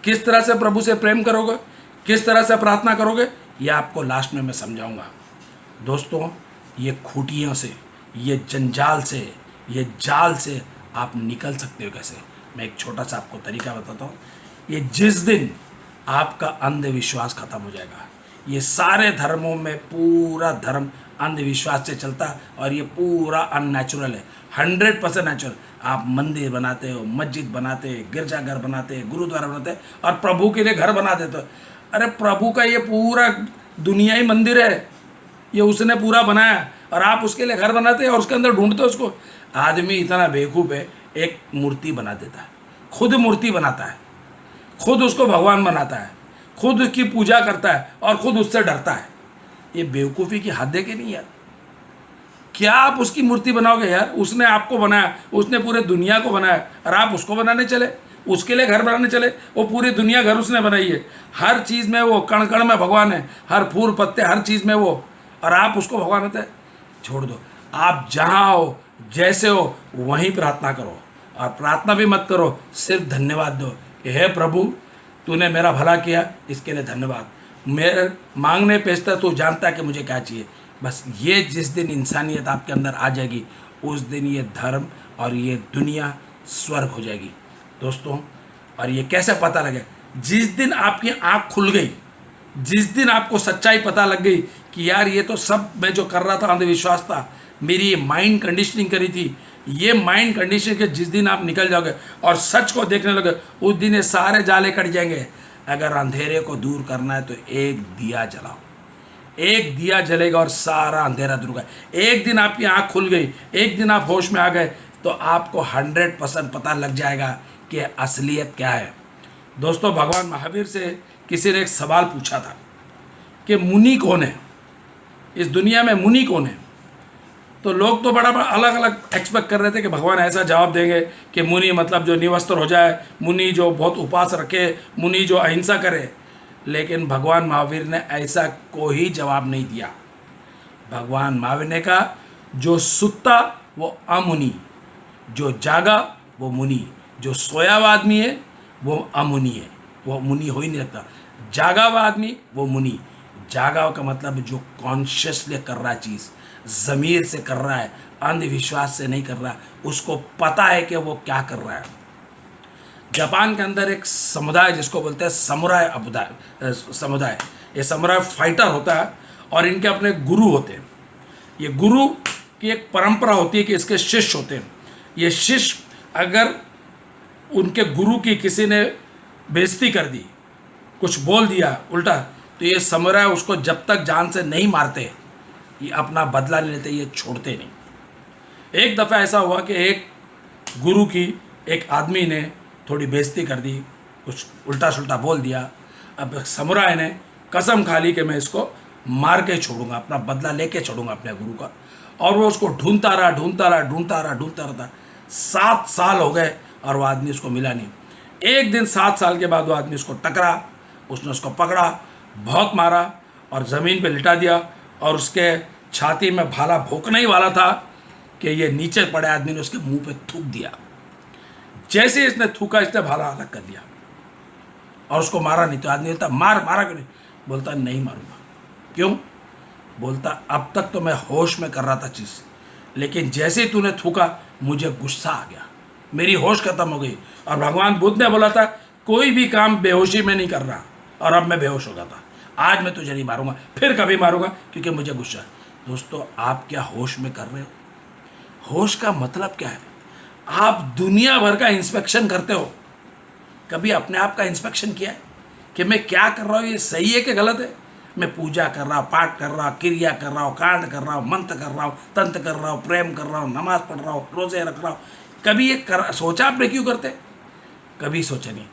किस तरह से प्रभु से प्रेम करोगे, किस तरह से प्रार्थना करोगे, ये आपको लास्ट में मैं समझाऊंगा। दोस्तों, ये खूटियों से, ये जंजाल से, ये जाल से आप निकल सकते हो कैसे? मैं एक छोटा सा आपको तरीका बताता हूँ। ये जिस दिन आपका अंधविश्वास खत्म हो जाएगा, ये सारे धर्मों में पूरा धर्म अंधविश्वास से चलता है, और ये पूरा अननेचुरल है, 100% नेचुरल। आप मंदिर बनाते हो, मस्जिद बनाते हो, गिरजाघर बनाते हो, गुरुद्वारा बनाते हो, और प्रभु के लिए घर बना देते हो। अरे प्रभु का ये पूरा दुनिया ही मंदिर है, ये उसने पूरा बनाया, और आप उसके लिए घर बनाते हैं और उसके अंदर ढूंढते हो उसको। आदमी इतना बेवकूफ़ है, एक मूर्ति बना देता है, खुद मूर्ति बनाता है, खुद उसको भगवान बनाता है, खुद उसकी पूजा करता है, और खुद उससे डरता है। ये बेवकूफ़ी की हद है कि नहीं यार? क्या आप उसकी मूर्ति बनाओगे यार? उसने आपको बनाया, उसने पूरे दुनिया को बनाया, और आप उसको बनाने चले, उसके लिए घर बनाने चले। वो पूरी दुनिया घर उसने बनाई है, हर चीज़ में वो, कण कण में भगवान है, हर फूल पत्ते हर चीज़ में वो, और आप उसको भगवान होते हैं। छोड़ दो। आप जहाँ हो, जैसे हो, वहीं प्रार्थना करो, और प्रार्थना भी मत करो, सिर्फ धन्यवाद दो कि हे प्रभु, तूने मेरा भला किया, इसके लिए धन्यवाद। मेरे मांगने पेशता तू जानता है कि मुझे क्या चाहिए। बस ये जिस दिन इंसानियत आपके अंदर आ जाएगी, उस दिन ये धर्म और ये दुनिया स्वर्ग हो जाएगी। दोस्तों, और ये कैसे पता लगे? जिस दिन आपकी आंख खुल गई, जिस दिन आपको सच्चाई पता लग गई कि यार ये तो सब मैं जो कर रहा था अंधविश्वास था, मेरी ये माइंड कंडीशनिंग करी थी, ये माइंड कंडीशनिंग के जिस दिन आप निकल जाओगे और सच को देखने लगे, उस दिन ये सारे जाले कट जाएंगे। अगर अंधेरे को दूर करना है तो एक दिया जलाओ, एक दिया जलेगा और सारा अंधेरा दूर होगा। एक दिन आपकी आंख खुल गई, एक दिन आप होश में आ गए, तो आपको 100% पता लग जाएगा कि असलियत क्या है। दोस्तों, भगवान महावीर से किसी ने एक सवाल पूछा था कि मुनि कौन है, इस दुनिया में मुनि कौन है? तो लोग तो बड़ा बड़ा अलग अलग एक्सपेक्ट कर रहे थे कि भगवान ऐसा जवाब देंगे कि मुनि मतलब जो निवस्त्र हो जाए, मुनि जो बहुत उपवास रखे, मुनि जो अहिंसा करे। लेकिन भगवान महावीर ने ऐसा कोई जवाब नहीं दिया। भगवान महावीर ने कहा, जो सुता वो अमुनि, जो जागा वो मुनि, जो सोया हुआ आदमी है वो अमुनि है, वो मुनि हो ही नहीं सकता। जागा हुआ आदमी वो मुनि। जागा हुआ का मतलब जो कॉन्शियसली कर रहा है चीज़, ज़मीर से कर रहा है, अंधविश्वास से नहीं कर रहा है, उसको पता है कि वो क्या कर रहा है। जापान के अंदर एक समुदाय जिसको बोलते हैं समुराय समुदाय, ये समुराय फाइटर होता है और इनके अपने गुरु होते हैं। ये गुरु की एक परंपरा होती है कि इसके शिष्य होते हैं। ये शिष्य अगर उनके गुरु की किसी ने बेइज्जती कर दी, कुछ बोल दिया उल्टा, तो ये समुराय उसको जब तक जान से नहीं मारते, ये अपना बदला नहीं लेते, ये छोड़ते नहीं। एक दफ़ा ऐसा हुआ कि एक गुरु की एक आदमी ने थोड़ी बेइज्जती कर दी, कुछ उल्टा सुल्टा बोल दिया। अब समुराय ने कसम खा ली कि मैं इसको मार के छोड़ूंगा, अपना बदला लेके छोड़ूंगा अपने गुरु का। और वो उसको ढूंढता रहा, ढूंढता रहा, ढूंढता रहा, ढूंढता रहा। 7 साल हो गए और वो आदमी उसको मिला नहीं। एक दिन 7 साल के बाद वो आदमी उसको टकरा, उसने उसको पकड़ा, बहुत मारा और ज़मीन पे लिटा दिया और उसके छाती में भाला भोंकने ही वाला था कि ये नीचे पड़े आदमी ने उसके मुंह पे थूक दिया। जैसे ही इसने थूका, इसने भाला अलग कर दिया और उसको मारा नहीं। तो आदमी बोलता, मारा क्यों नहीं? बोलता, नहीं मारूंगा। क्यों? बोलता, अब तक तो मैं होश में कर रहा था चीज़, लेकिन जैसे ही तूने थूका मुझे गुस्सा आ गया, मेरी होश खत्म हो गई। और भगवान बुद्ध ने बोला था, कोई भी काम बेहोशी में नहीं कर रहा, और अब मैं बेहोश हो गया था। आज मैं तुझे नहीं मारूंगा, फिर कभी मारूंगा, क्योंकि मुझे गुस्सा है। दोस्तों, आप क्या होश में कर रहे हो? होश का मतलब क्या है? आप दुनिया भर का इंस्पेक्शन करते हो, कभी अपने आप का इंस्पेक्शन किया है कि मैं क्या कर रहा हूँ, ये सही है कि गलत है? मैं पूजा कर रहा हूँ, पाठ कर रहा हूँ, क्रिया कर रहा हूँ, कांड कर रहा हूँ, मंत्र कर रहा हूँ, तंत्र कर रहा हूँ, प्रेम कर रहा हूँ, नमाज पढ़ रहा हूँ, रोजे रख रहा हूँ, कभी ये सोचा आपने क्यों करते? कभी सोचा नहीं।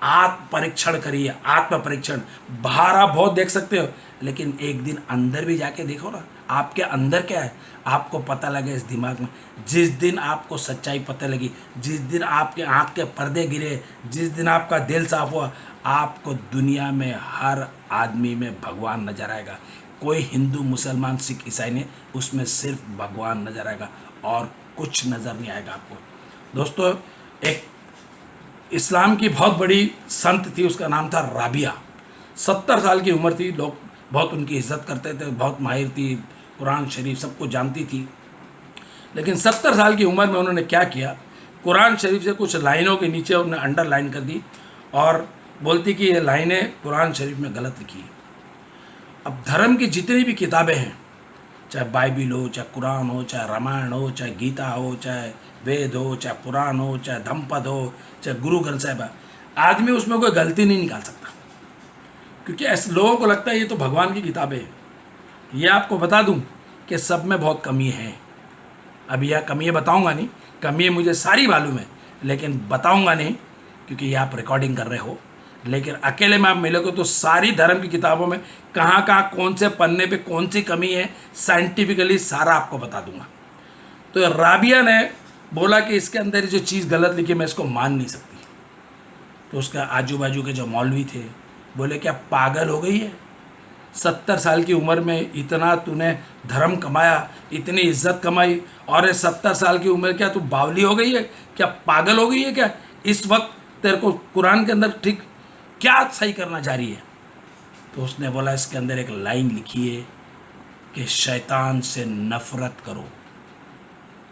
आत्म परीक्षण करिए, आत्म परीक्षण। बाहर आप बहुत देख सकते हो, लेकिन एक दिन अंदर भी जाके देखो ना, आपके अंदर क्या है, आपको पता लगे इस दिमाग में। जिस दिन आपको सच्चाई पता लगी, जिस दिन आपके आँख के पर्दे गिरे, जिस दिन आपका दिल साफ हुआ, आपको दुनिया में हर आदमी में भगवान नजर आएगा। कोई हिंदू, मुसलमान, सिख, ईसाई नहीं, उसमें सिर्फ भगवान नजर आएगा और कुछ नज़र नहीं आएगा आपको। दोस्तों, एक इस्लाम की बहुत बड़ी संत थी, उसका नाम था राबिया। 70 साल की उम्र थी, लोग बहुत उनकी इज्जत करते थे, बहुत माहिर थी, कुरान शरीफ सबको जानती थी। लेकिन 70 साल की उम्र में उन्होंने क्या किया, कुरान शरीफ से कुछ लाइनों के नीचे उन्होंने अंडरलाइन कर दी और बोलती कि ये लाइनें कुरान शरीफ में गलत लिखी है। अब धर्म की जितनी भी किताबें हैं, चाहे बाइबिल हो, चाहे कुरान हो, चाहे रामायण हो, चाहे गीता हो, चाहे वेद हो, चाहे पुराण हो, चाहे धम्मपद हो, चाहे गुरु ग्रंथ साहिब, आदमी उसमें कोई गलती नहीं निकाल सकता, क्योंकि ऐसे लोगों को लगता है ये तो भगवान की किताबें हैं। ये आपको बता दूं कि सब में बहुत कमी है। अभी यह कमी बताऊंगा नहीं, कमी मुझे सारी मालूम है, लेकिन बताऊंगा नहीं क्योंकि ये आप रिकॉर्डिंग कर रहे हो। लेकिन अकेले में आप मिलोगे तो सारी धर्म की किताबों में कहाँ कहाँ कौन से पन्ने पे कौन सी कमी है, साइंटिफिकली सारा आपको बता दूंगा। तो राबिया ने बोला कि इसके अंदर जो चीज़ गलत लिखी मैं इसको मान नहीं सकती। तो उसका आजू बाजू के जो मौलवी थे बोले, क्या पागल हो गई है? 70 साल की उम्र में इतना तूने धर्म कमाया, इतनी इज्जत कमाई, और 70 साल की उम्र क्या तू बावली हो गई है? क्या पागल हो गई है क्या? इस वक्त तेरे को कुरान के अंदर ठीक क्या सही करना जा रही है? तो उसने बोला, इसके अंदर एक लाइन लिखी है कि शैतान से नफरत करो।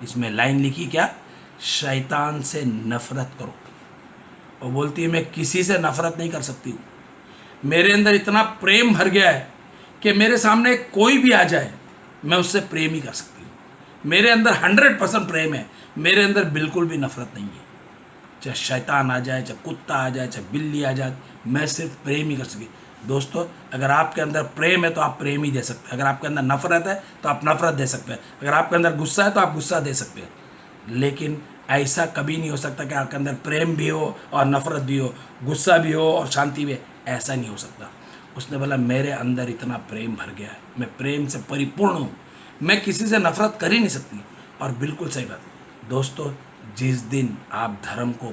इसमें लाइन लिखी क्या? शैतान से नफरत करो। वो बोलती है मैं किसी से नफरत नहीं कर सकती हूँ, मेरे अंदर इतना प्रेम भर गया है कि मेरे सामने कोई भी आ जाए मैं उससे प्रेम ही कर सकती हूँ। मेरे अंदर 100% प्रेम है, मेरे अंदर बिल्कुल भी नफरत नहीं है। चाहे शैतान आ जाए, चाहे कुत्ता आ जाए, चाहे बिल्ली आ जाए, मैं सिर्फ प्रेम ही कर सकी। दोस्तों, अगर आपके अंदर प्रेम है तो आप प्रेम ही दे सकते हैं, अगर आपके अंदर नफरत है तो आप नफरत दे सकते हैं, अगर आपके अंदर गुस्सा है तो आप गुस्सा दे सकते हैं। लेकिन ऐसा कभी नहीं हो सकता कि आपके अंदर प्रेम भी हो और नफरत भी हो, गुस्सा भी हो और शांति भी हो, ऐसा नहीं हो सकता। उसने बोला मेरे अंदर इतना प्रेम भर गया है, मैं प्रेम से परिपूर्ण हूँ, मैं किसी से नफरत कर ही नहीं सकती। और बिल्कुल सही बात दोस्तों, जिस दिन आप धर्म को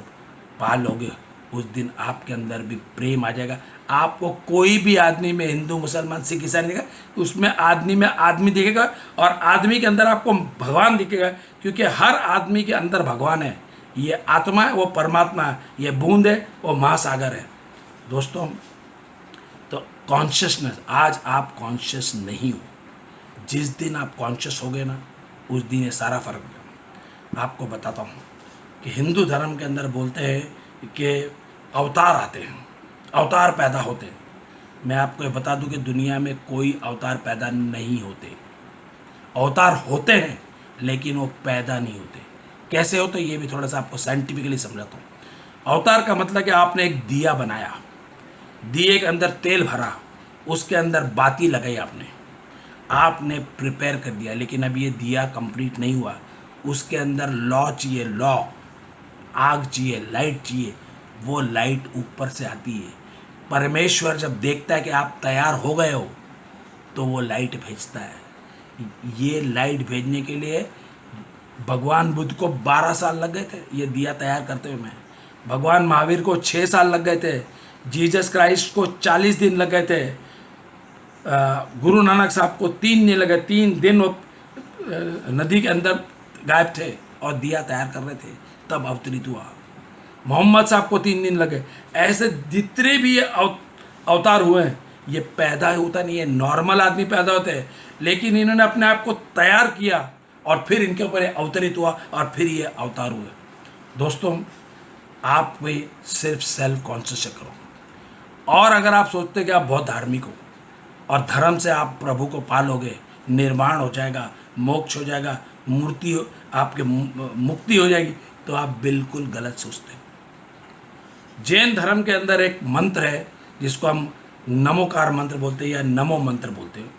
पालोगे उस दिन आपके अंदर भी प्रेम आ जाएगा। आपको कोई भी आदमी में, हिंदू मुसलमान सिख ईसाई दिखेगा, उसमें आदमी में आदमी दिखेगा और आदमी के अंदर आपको भगवान दिखेगा, क्योंकि हर आदमी के अंदर भगवान है। ये आत्मा है, वो परमात्मा है, ये बूंद है, वो महासागर है। दोस्तों, तो कॉन्शियसनेस, आज आप कॉन्शियस नहीं हो, जिस दिन आप कॉन्शियस हो गए ना उस दिन ये सारा फर्क होगा। आपको बताता हूँ कि हिंदू धर्म के अंदर बोलते हैं कि अवतार आते हैं, अवतार पैदा होते हैं। मैं आपको ये बता दूं कि दुनिया में कोई अवतार पैदा नहीं होते। अवतार होते हैं लेकिन वो पैदा नहीं होते। कैसे होते ये भी थोड़ा सा आपको साइंटिफिकली समझाता हूँ। अवतार का मतलब कि आपने एक दिया बनाया, दिए के अंदर तेल भरा, उसके अंदर बाती लगाई, आपने प्रिपेयर कर दिया, लेकिन अब ये दिया कंप्लीट नहीं हुआ। उसके अंदर लॉ चाहिए, लॉ, आग चाहिए, लाइट चाहिए। वो लाइट ऊपर से आती है। परमेश्वर जब देखता है कि आप तैयार हो गए हो तो वो लाइट भेजता है। ये लाइट भेजने के लिए भगवान बुद्ध को 12 साल लग गए थे ये दिया तैयार करते हुए। मैं भगवान महावीर को 6 साल लग गए थे। जीसस क्राइस्ट को 40 दिन लग गए थे। गुरु नानक साहब को 3 दिन लगे, 3 दिन वो नदी के अंदर गायब थे और दिया तैयार कर रहे थे, तब अवतरित हुआ। मोहम्मद साहब को 3 दिन लगे। ऐसे जितने भी ये अवतार हुए हैं, ये पैदा होता नहीं है, नॉर्मल आदमी पैदा होते हैं, लेकिन इन्होंने अपने आप को तैयार किया और फिर इनके ऊपर अवतरित हुआ और फिर ये अवतार हुए। दोस्तों, आप भी सिर्फ सेल्फ कॉन्शियस करो। और अगर आप सोचते हैं कि आप बहुत धार्मिक हो और धर्म से आप प्रभु को पालोगे, निर्माण हो जाएगा, मोक्ष हो जाएगा, मूर्ति आपके मुक्ति हो जाएगी, तो आप बिल्कुल गलत सोचते हैं। जैन धर्म के अंदर एक मंत्र है जिसको हम नमोकार मंत्र बोलते हैं या नमो मंत्र बोलते हैं।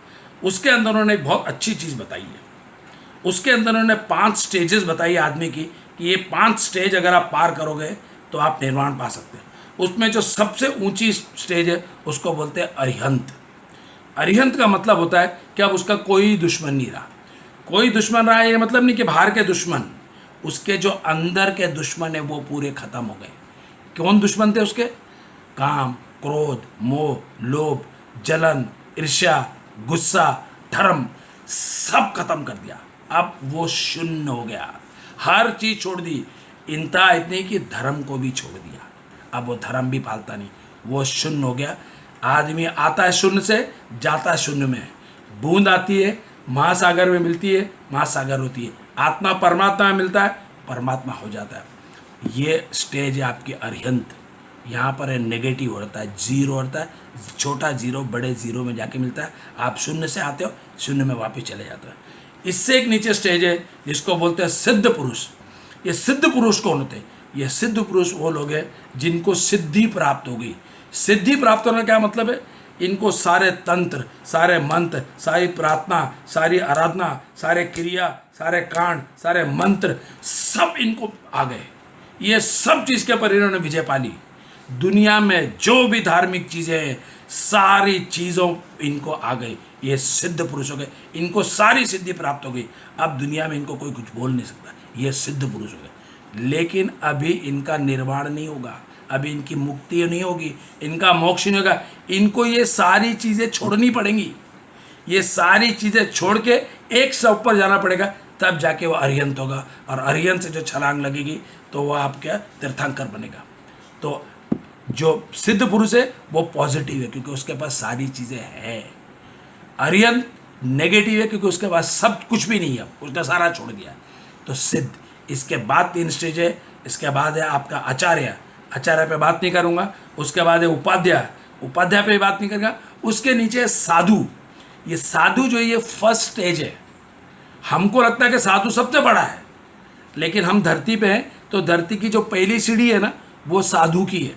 उसके अंदर उन्होंने एक बहुत अच्छी चीज़ बताई है। उसके अंदर उन्होंने 5 स्टेजेस बताई आदमी की, कि ये 5 स्टेज अगर आप पार करोगे तो आप निर्वाण पा सकते हैं। उसमें जो सबसे ऊंची स्टेज है उसको बोलते हैं अरिहंत। अरिहंत का मतलब होता है कि अब उसका कोई दुश्मन नहीं रहा। कोई दुश्मन रहा है ये मतलब नहीं कि बाहर के दुश्मन, उसके जो अंदर के दुश्मन है वो पूरे खत्म हो गए। कौन दुश्मन थे उसके? काम, क्रोध, मोह, लोभ, जलन, ईर्ष्या, गुस्सा, धर्म, सब खत्म कर दिया। अब वो शून्य हो गया, हर चीज छोड़ दी। इनता इतनी कि धर्म को भी छोड़ दिया। अब वो धर्म भी पालता नहीं, वो शून्य हो गया। आदमी आता है शून्य से, जाता है शून्य में। बूंद आती है, महासागर में मिलती है, महासागर होती है। आत्मा परमात्मा में मिलता है, परमात्मा हो जाता है। ये स्टेज है आपकी अरिहंत। यहाँ पर नेगेटिव होता है, जीरो होता है, छोटा जीरो बड़े जीरो में जाके मिलता है। आप शून्य से आते हो, शून्य में वापस चले जाते हो। इससे एक नीचे स्टेज है जिसको बोलते हैं सिद्ध पुरुष। ये सिद्ध पुरुष कौन होते हैं? ये सिद्ध पुरुष वो लोग हैं जिनको सिद्धि प्राप्त हो गई। सिद्धि प्राप्त होने का क्या मतलब है? इनको सारे तंत्र, सारे मंत्र, सारी प्रार्थना, सारी आराधना, सारे क्रिया, सारे कांड, सारे मंत्र सब इनको आ गए। ये सब चीज़ के पर इन्होंने विजय पाली। दुनिया में जो भी धार्मिक चीज़ें हैं सारी चीज़ों इनको आ गई। ये सिद्ध पुरुष हो गए, इनको सारी सिद्धि प्राप्त हो गई। अब दुनिया में इनको कोई कुछ बोल नहीं सकता, ये सिद्ध पुरुष हो गए। लेकिन अभी इनका निर्वाण नहीं होगा, अभी इनकी मुक्ति नहीं होगी, इनका मोक्ष नहीं होगा। इनको ये सारी चीज़ें छोड़नी पड़ेंगी। ये सारी चीज़ें छोड़ के एक से ऊपर जाना पड़ेगा, तब जाके वो अरिहंत होगा। और अरिहंत से जो छलांग लगेगी तो वो आपका तीर्थंकर बनेगा। तो जो सिद्ध पुरुष है वो पॉजिटिव है क्योंकि उसके पास सारी चीज़ें हैं। अरिहंत नेगेटिव है क्योंकि उसके पास सब कुछ भी नहीं है, उसने सारा छोड़ दिया। तो सिद्ध, इसके बाद 3 स्टेज है। इसके बाद है आपका आचार्य। आचार्य पे बात नहीं करूँगा। उसके बाद है उपाध्याय, उपाध्याय पे बात नहीं करूँगा। उसके नीचे साधु, ये साधु जो है ये फर्स्ट स्टेज है। हमको लगता है कि साधु सबसे बड़ा है, लेकिन हम धरती पे हैं तो धरती की जो पहली सीढ़ी है ना वो साधु की है।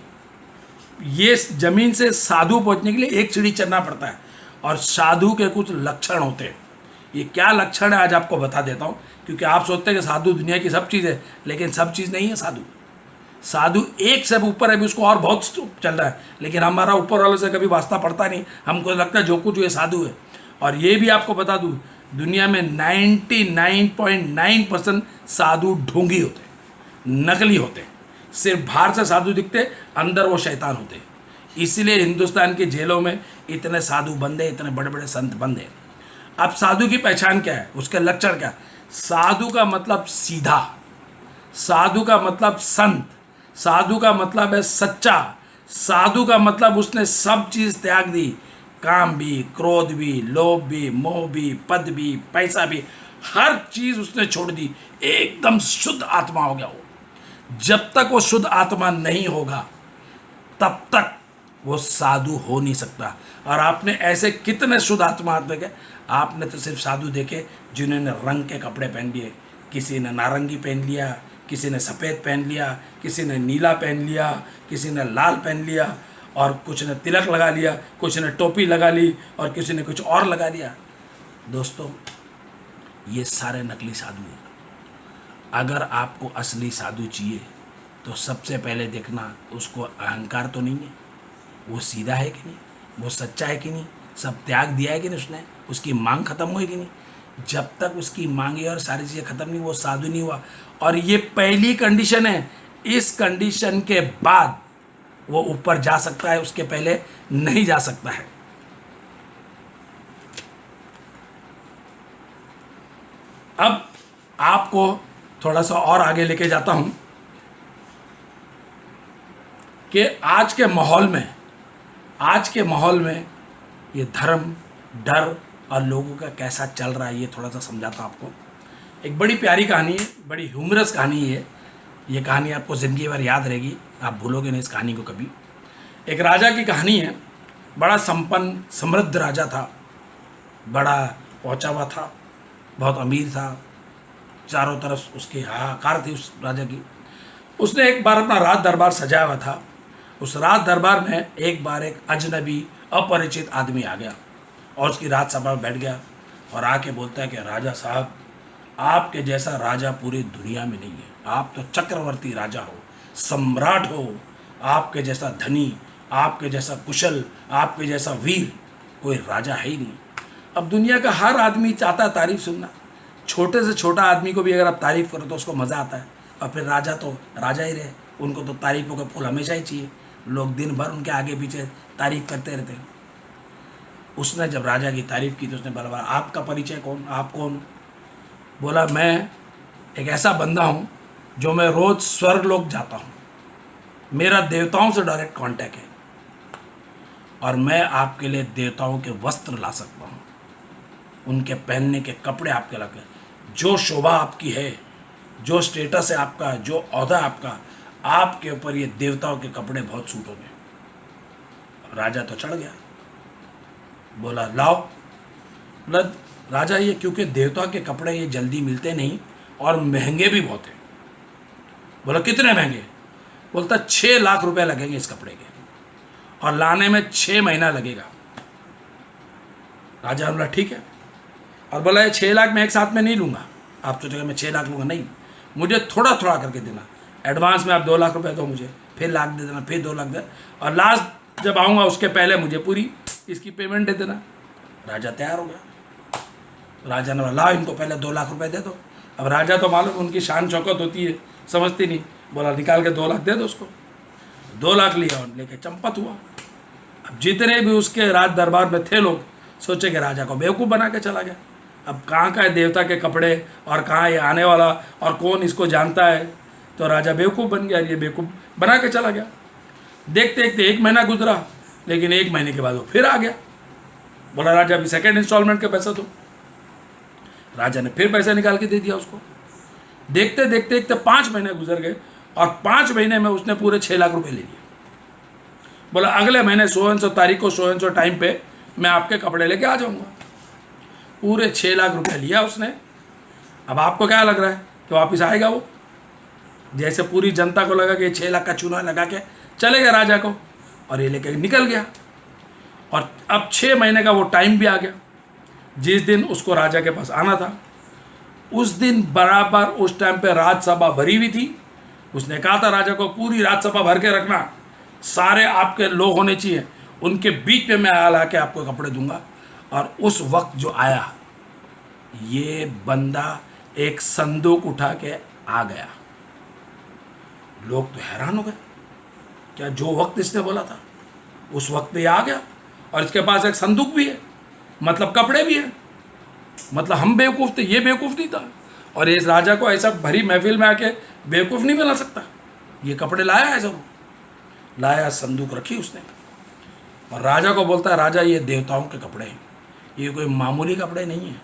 ये जमीन से साधु पहुंचने के लिए एक सीढ़ी चढ़ना पड़ता है, और साधु के कुछ लक्षण होते हैं। ये क्या लक्षण है आज आपको बता देता हूँ, क्योंकि आप सोचते हैं कि साधु दुनिया की सब चीज़ है, लेकिन सब चीज़ नहीं है साधु। साधु एक से ऊपर है, भी उसको और बहुत चल रहा है, लेकिन हमारा ऊपर वाले से कभी वास्ता पड़ता नहीं। हमको लगता है जो कुछ ये साधु है। और ये भी आपको बता दूँ, दुनिया में 99.9% साधु ढोंगी होते हैं, नकली होते हैं। सिर्फ बाहर से साधु दिखते, अंदर वो शैतान होते हैं। इसीलिए हिंदुस्तान की जेलों में इतने साधु बंद हैं, इतने बड़े बड़े संत बंद हैं। अब साधु की पहचान क्या है, उसके लक्षण क्या है? साधु का मतलब सीधा, साधु का मतलब संत, साधु का मतलब है सच्चा, साधु का मतलब उसने सब चीज़ त्याग दी, काम भी, क्रोध भी, लोभ भी, मोह भी, पद भी, पैसा भी, हर चीज़ उसने छोड़ दी, एकदम शुद्ध आत्मा हो गया वो। जब तक वो शुद्ध आत्मा नहीं होगा तब तक वो साधु हो नहीं सकता। और आपने ऐसे कितने शुद्ध आत्मा देखे? आपने तो सिर्फ साधु देखे जिन्होंने रंग के कपड़े पहन लिए। किसी ने नारंगी पहन लिया, किसी ने सफ़ेद पहन लिया, किसी ने नीला पहन लिया, किसी ने लाल पहन लिया, और कुछ ने तिलक लगा लिया, कुछ ने टोपी लगा ली, और किसी ने कुछ और लगा लिया। दोस्तों, ये सारे नकली साधु हैं। अगर आपको असली साधु चाहिए तो सबसे पहले देखना उसको अहंकार तो नहीं है, वो सीधा है कि नहीं, वो सच्चा है कि नहीं, सब त्याग दिया है कि नहीं उसने, उसकी मांग खत्म हुई कि नहीं। जब तक उसकी मांगे और सारी चीज़ें खत्म नहीं, वो साधु नहीं हुआ। और ये पहली कंडीशन है। इस कंडीशन के बाद वो ऊपर जा सकता है, उसके पहले नहीं जा सकता है। अब आपको थोड़ा सा और आगे लेके जाता हूं कि आज के माहौल में ये धर्म, डर और लोगों का कैसा चल रहा है, ये थोड़ा सा समझाता हूं आपको। एक बड़ी प्यारी कहानी है, बड़ी ह्यूमरस कहानी है। ये कहानी आपको ज़िंदगी भर याद रहेगी, आप भूलोगे नहीं इस कहानी को कभी। एक राजा की कहानी है। बड़ा संपन्न समृद्ध राजा था, बड़ा पहुंचा हुआ था, बहुत अमीर था, चारों तरफ उसकी हाहाकार थी उस राजा की। उसने एक बार अपना राज दरबार सजाया हुआ था। उस राज दरबार में एक बार एक अजनबी अपरिचित आदमी आ गया और उसकी राजसभा में बैठ गया और आके बोलता है कि राजा साहब, आपके जैसा राजा पूरी दुनिया में नहीं है। आप तो चक्रवर्ती राजा हो, सम्राट हो, आपके जैसा धनी, आपके जैसा कुशल, आपके जैसा वीर कोई राजा है ही नहीं। अब दुनिया का हर आदमी चाहता है तारीफ सुनना। छोटे से छोटा आदमी को भी अगर आप तारीफ करो तो उसको मज़ा आता है। और फिर राजा तो राजा ही रहे, उनको तो तारीफों के फूल हमेशा ही चाहिए। लोग दिन भर उनके आगे पीछे तारीफ करते रहते हैं। उसने जब राजा की तारीफ की तो उसने बोला, आपका परिचय कौन, आप कौन? बोला, मैं एक ऐसा बंदा हूँ जो मैं रोज़ स्वर्गलोक जाता हूँ, मेरा देवताओं से डायरेक्ट कांटेक्ट है, और मैं आपके लिए देवताओं के वस्त्र ला सकता हूँ, उनके पहनने के कपड़े आपके लगे, जो शोभा आपकी है, जो स्टेटस है आपका, जो औहदा आपका, आपके ऊपर ये देवताओं के कपड़े बहुत सूट होंगे। राजा तो चढ़ गया, बोला लाओ। बोला राजा, ये क्योंकि देवता के कपड़े ये जल्दी मिलते नहीं और महंगे भी बहुत हैं। बोला कितने महंगे? बोलता 6 लाख रुपए लगेंगे इस कपड़े के, और लाने में 6 महीना लगेगा। राजा बोला ठीक है, और बोला ये 6 लाख मैं एक साथ में नहीं लूँगा। आप सोचेगा मैं 6 लाख लूँगा, नहीं, मुझे थोड़ा थोड़ा करके देना। एडवांस में आप 2 लाख रुपए दो मुझे, फिर लाख दे देना, फिर 2 लाख दे, और लास्ट जब आऊँगा उसके पहले मुझे पूरी इसकी पेमेंट दे देना। राजा तैयार हो गया। राजा ने बोला इनको पहले 2 लाख रुपए दे दो। अब राजा तो मालूम उनकी शान शौकत होती है, समझती नहीं। बोला निकाल के 2 लाख दे दो उसको। 2 लाख लिया और लेके चंपत हुआ। अब जितने भी उसके राज दरबार में थे लोग सोचे कि राजा को बेवकूफ़ बना के चला गया। अब कहाँ का है देवता के कपड़े और कहाँ ये आने वाला और कौन इसको जानता है, तो राजा बेवकूफ़ बन गया, ये बेवकूफ़ बना के चला गया। देखते देखते 1 महीना गुजरा, लेकिन 1 महीने के बाद वो फिर आ गया। बोला राजा अभी सेकेंड इंस्टॉलमेंट का पैसा दो। राजा ने फिर पैसा निकाल के दे दिया उसको। देखते देखते देखते 5 महीने गुजर गए। और 5 महीने में उसने पूरे 6 लाख रुपए ले लिए। बोला अगले महीने 100 तारीख को 100 टाइम पे मैं आपके कपड़े लेके आ जाऊंगा। पूरे 6 लाख रुपए लिया उसने। अब आपको क्या लग रहा है कि वापस आएगा वो? जैसे पूरी जनता को लगा कि 6 लाख का चूना लगा के चले गए राजा को, और ये लेके निकल गया। और अब 6 महीने का वो टाइम भी आ गया। जिस दिन उसको राजा के पास आना था, उस दिन बराबर उस टाइम पे राज्यसभा भरी हुई थी। उसने कहा था राजा को, पूरी राज्यसभा भर के रखना, सारे आपके लोग होने चाहिए, उनके बीच में मैं ला के आपको कपड़े दूंगा। और उस वक्त जो आया, ये बंदा एक संदूक उठा के आ गया। लोग तो हैरान हो गए, क्या जो वक्त इसने बोला था उस वक्त ये आ गया, और इसके पास एक संदूक भी है, मतलब कपड़े भी है। मतलब हम बेवकूफ़ थे, ये बेवकूफ़ नहीं था। और इस राजा को ऐसा भरी महफिल में आके बेवकूफ़ नहीं बना सकता। ये कपड़े लाया है, जरूर लाया, संदूक रखी उसने, और राजा को बोलता है, राजा ये देवताओं के कपड़े हैं, ये कोई मामूली कपड़े नहीं हैं।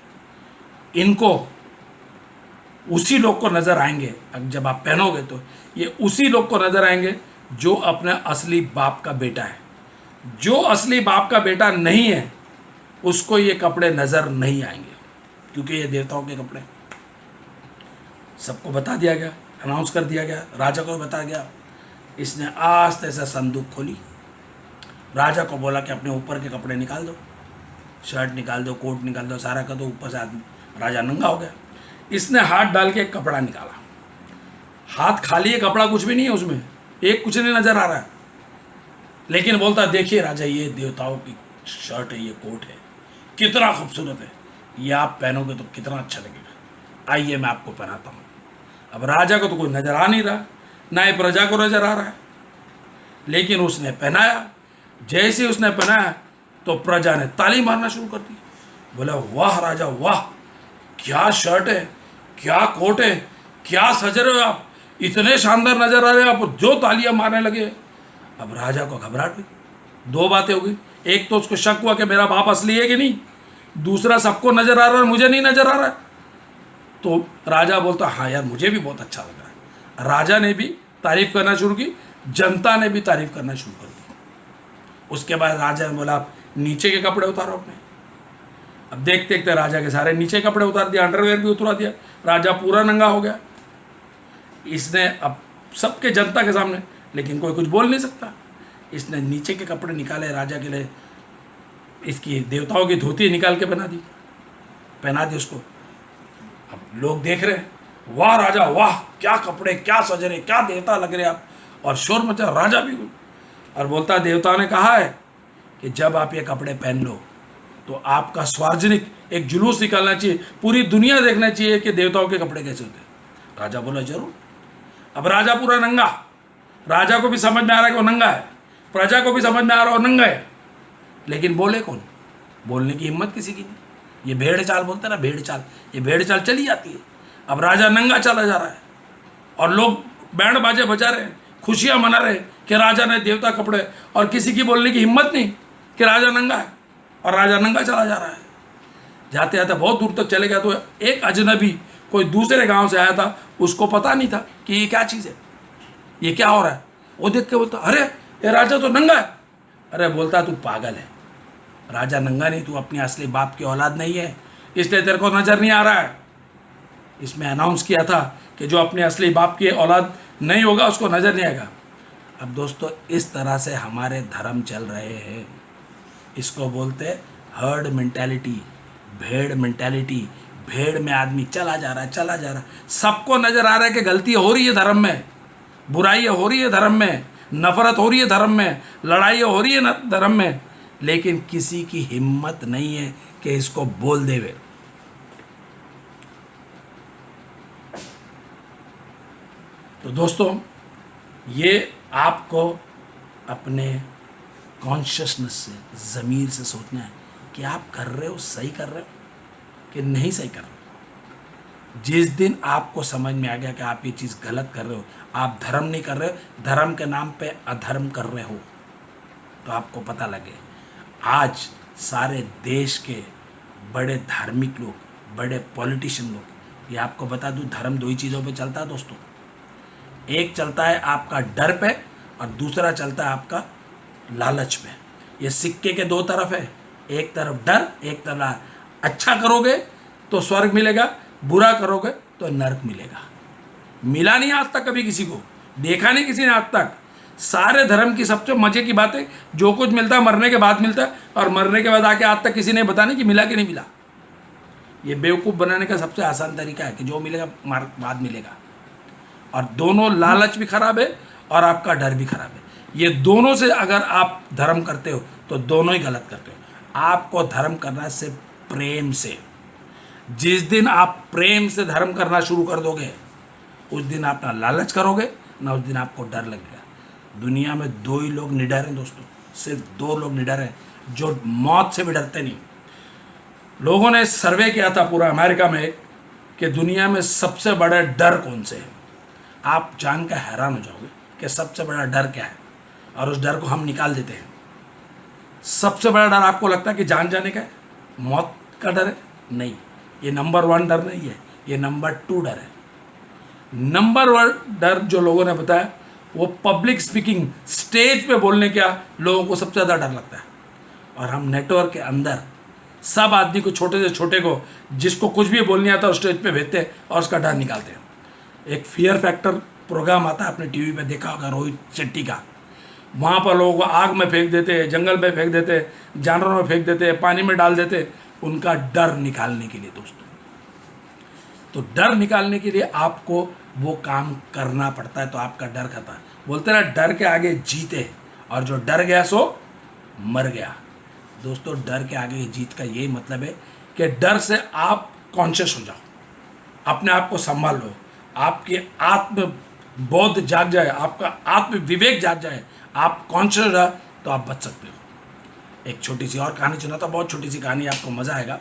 इनको उसी लोग को नज़र आएंगे, जब आप पहनोगे तो ये उसी लोग को नज़र आएंगे जो अपने असली बाप का बेटा है। जो असली बाप का बेटा नहीं है उसको ये कपड़े नज़र नहीं आएंगे, क्योंकि ये देवताओं के कपड़े। सबको बता दिया गया, अनाउंस कर दिया गया, राजा को भी बता गया। इसने आस्ते से संदूक खोली, राजा को बोला कि अपने ऊपर के कपड़े निकाल दो, शर्ट निकाल दो, कोट निकाल दो, सारा कर दो। ऊपर से आदमी राजा नंगा हो गया। इसने हाथ डाल के एक कपड़ा निकाला, हाथ खाली है, कपड़ा कुछ भी नहीं है उसमें, एक कुछ नहीं नजर आ रहा है। लेकिन बोलता, देखिए राजा, ये देवताओं की शर्ट है, ये कोट है, कितना खूबसूरत है, ये आप पहनोगे तो कितना अच्छा लगेगा, आइए मैं आपको पहनाता हूँ। अब राजा को तो कोई नजर आ नहीं रहा, ना ही प्रजा को नजर आ रहा है, लेकिन उसने पहनाया। जैसे ही उसने पहनाया तो प्रजा ने ताली मारना शुरू कर दी। बोला, वाह राजा वाह, क्या शर्ट है, क्या कोट है, क्या सज रहे हो आप, इतने शानदार नजर आ रहे हैं आप, जो तालियां मारने लगे। अब राजा को घबराहट हुई। 2 बातें हो गई, एक तो उसको शक हुआ कि मेरा बाप असली है कि नहीं, दूसरा सबको नजर आ रहा है, मुझे नहीं नजर आ रहा है। तो राजा बोलता, हाँ यार मुझे भी बहुत अच्छा लग रहा है। राजा ने भी तारीफ करना शुरू की, जनता ने भी तारीफ करना शुरू कर दी। उसके बाद राजा ने बोला, आप नीचे के कपड़े उतारो अपने। अब देखते देखते राजा के सारे नीचे कपड़े उतार दिया, अंडरवेयर भी उतरा दिया, राजा पूरा नंगा हो गया। इसने अब सबके जनता के सामने, लेकिन कोई कुछ बोल नहीं सकता, इसने नीचे के कपड़े निकाले राजा के लिए, इसकी देवताओं की धोती निकाल के पहना दी उसको। अब लोग देख रहे हैं, वाह राजा वाह, क्या कपड़े, क्या सज रहे, क्या देवता लग रहे आप, और शोर मचा। राजा भी और बोलता, देवताओं ने कहा है कि जब आप ये कपड़े पहन लो तो आपका सार्वजनिक एक जुलूस निकालना चाहिए, पूरी दुनिया देखना चाहिए कि देवताओं के कपड़े कैसे होते हैं। राजा बोला, जरूर। अब राजा पूरा नंगा, राजा को भी समझ में आ रहा है कि वो नंगा है, प्रजा को भी समझ में आ रहा है वो नंगा है, लेकिन बोले कौन? बोलने की हिम्मत किसी की नहीं। ये भेड़ चाल बोलते ना, भेड़ चाल, ये भेड़ चाल चली जाती है। अब राजा नंगा चला जा रहा है और लोग बैंड बाजे बजा रहे हैं, खुशियां मना रहे हैं कि राजा ने देवता कपड़े, और किसी की बोलने की हिम्मत नहीं कि राजा नंगा है, और राजा नंगा चला जा रहा है। जाते जाते बहुत दूर तक चले गया तो एक अजनबी कोई दूसरे गांव से आया था, उसको पता नहीं था कि ये क्या चीज़ है, ये क्या हो रहा है। वो देख के बोलता, अरे ये राजा तो नंगा है। अरे बोलता, तू पागल है, राजा नंगा नहीं, तू अपनी असली बाप की औलाद नहीं है, इसलिए तेरे को नजर नहीं आ रहा है। इसमें अनाउंस किया था कि जो अपने असली बाप की औलाद नहीं होगा उसको नजर नहीं आएगा। अब दोस्तों, इस तरह से हमारे धर्म चल रहे हैं। इसको बोलते हैं हर्ड मेंटालिटी, भेड़ मेंटालिटी। भेड़ में आदमी चला जा रहा है, चला जा रहा है, सबको नजर आ रहा है कि गलती हो रही है धर्म में, बुराई हो रही है धर्म में, नफरत हो रही है धर्म में, लड़ाई हो रही है धर्म में, लेकिन किसी की हिम्मत नहीं है कि इसको बोल देवे। तो दोस्तों, ये आपको अपने कॉन्शियसनेस से, ज़मीर से सोचना है कि आप कर रहे हो, सही कर रहे हो कि नहीं सही कर रहे हो। जिस दिन आपको समझ में आ गया कि आप ये चीज़ गलत कर रहे हो, आप धर्म नहीं कर रहे हो, धर्म के नाम पे अधर्म कर रहे हो, तो आपको पता लगे। आज सारे देश के बड़े धार्मिक लोग, बड़े पॉलिटिशियन लोग, ये आपको बता दूं, धर्म 2 ही चीज़ों पे चलता है दोस्तों। एक चलता है आपका डर पे और दूसरा चलता है आपका लालच पे। ये सिक्के के दो तरफ है, एक तरफ डर, एक तरफ अच्छा करोगे तो स्वर्ग मिलेगा, बुरा करोगे तो नरक मिलेगा। मिला नहीं आज तक कभी किसी को, देखा नहीं किसी ने आज तक। सारे धर्म की सबसे मजे की बात है, जो कुछ मिलता है मरने के बाद मिलता है, और मरने के बाद आके आज तक किसी ने बताने कि मिला कि नहीं मिला। ये बेवकूफ़ बनाने का सबसे आसान तरीका है कि जो मिलेगा बाद मिलेगा। और दोनों, लालच भी खराब है और आपका डर भी खराब है। ये दोनों से अगर आप धर्म करते हो तो दोनों ही गलत करते हो। आपको धर्म करना है सिर्फ प्रेम से। जिस दिन आप प्रेम से धर्म करना शुरू कर दोगे, उस दिन आप ना लालच करोगे, ना उस दिन आपको डर लगेगा। दुनिया में दो ही लोग निडर हैं दोस्तों, सिर्फ दो लोग निडर हैं जो मौत से भी डरते नहीं। लोगों ने सर्वे किया था पूरा अमेरिका में कि दुनिया में सबसे बड़ा डर कौन से है। आप जान कर हैरान हो जाओगे कि सबसे बड़ा डर क्या है, और उस डर को हम निकाल देते हैं। सबसे बड़ा डर आपको लगता है कि जान जाने का है, मौत का डर है? नहीं, ये नंबर 1 डर नहीं है, ये नंबर 2 डर है। नंबर 1 डर जो लोगों ने बताया वो पब्लिक स्पीकिंग, स्टेज पे बोलने का लोगों को सबसे ज़्यादा डर लगता है। और हम नेटवर्क के अंदर सब आदमी को, छोटे से छोटे को, जिसको कुछ भी बोलने आता है, स्टेज पे भेजते हैं और उसका डर निकालते हैं। एक फियर फैक्टर प्रोग्राम आता है, आपने टीवी पे देखा होगा, रोहित शेट्टी का। वहाँ पर लोगों को आग में फेंक देते, जंगल में फेंक देते, जानवरों में फेंक देते, पानी में डाल देते, उनका डर निकालने के लिए दोस्तों। तो डर निकालने के लिए आपको वो काम करना पड़ता है, तो आपका डर खाता है। बोलते ना, डर के आगे जीते, और जो डर गया सो मर गया। दोस्तों, डर के आगे जीत का यही मतलब है कि डर से आप कॉन्शियस हो जाओ, अपने आप को संभाल लो, आपके आत्म बोध जाग जाए, आपका आत्म विवेक जाग जाए, आप कॉन्शियस रहे तो आप बच सकते हो। एक छोटी सी और कहानी सुना था, बहुत छोटी सी कहानी, आपको मज़ा आएगा।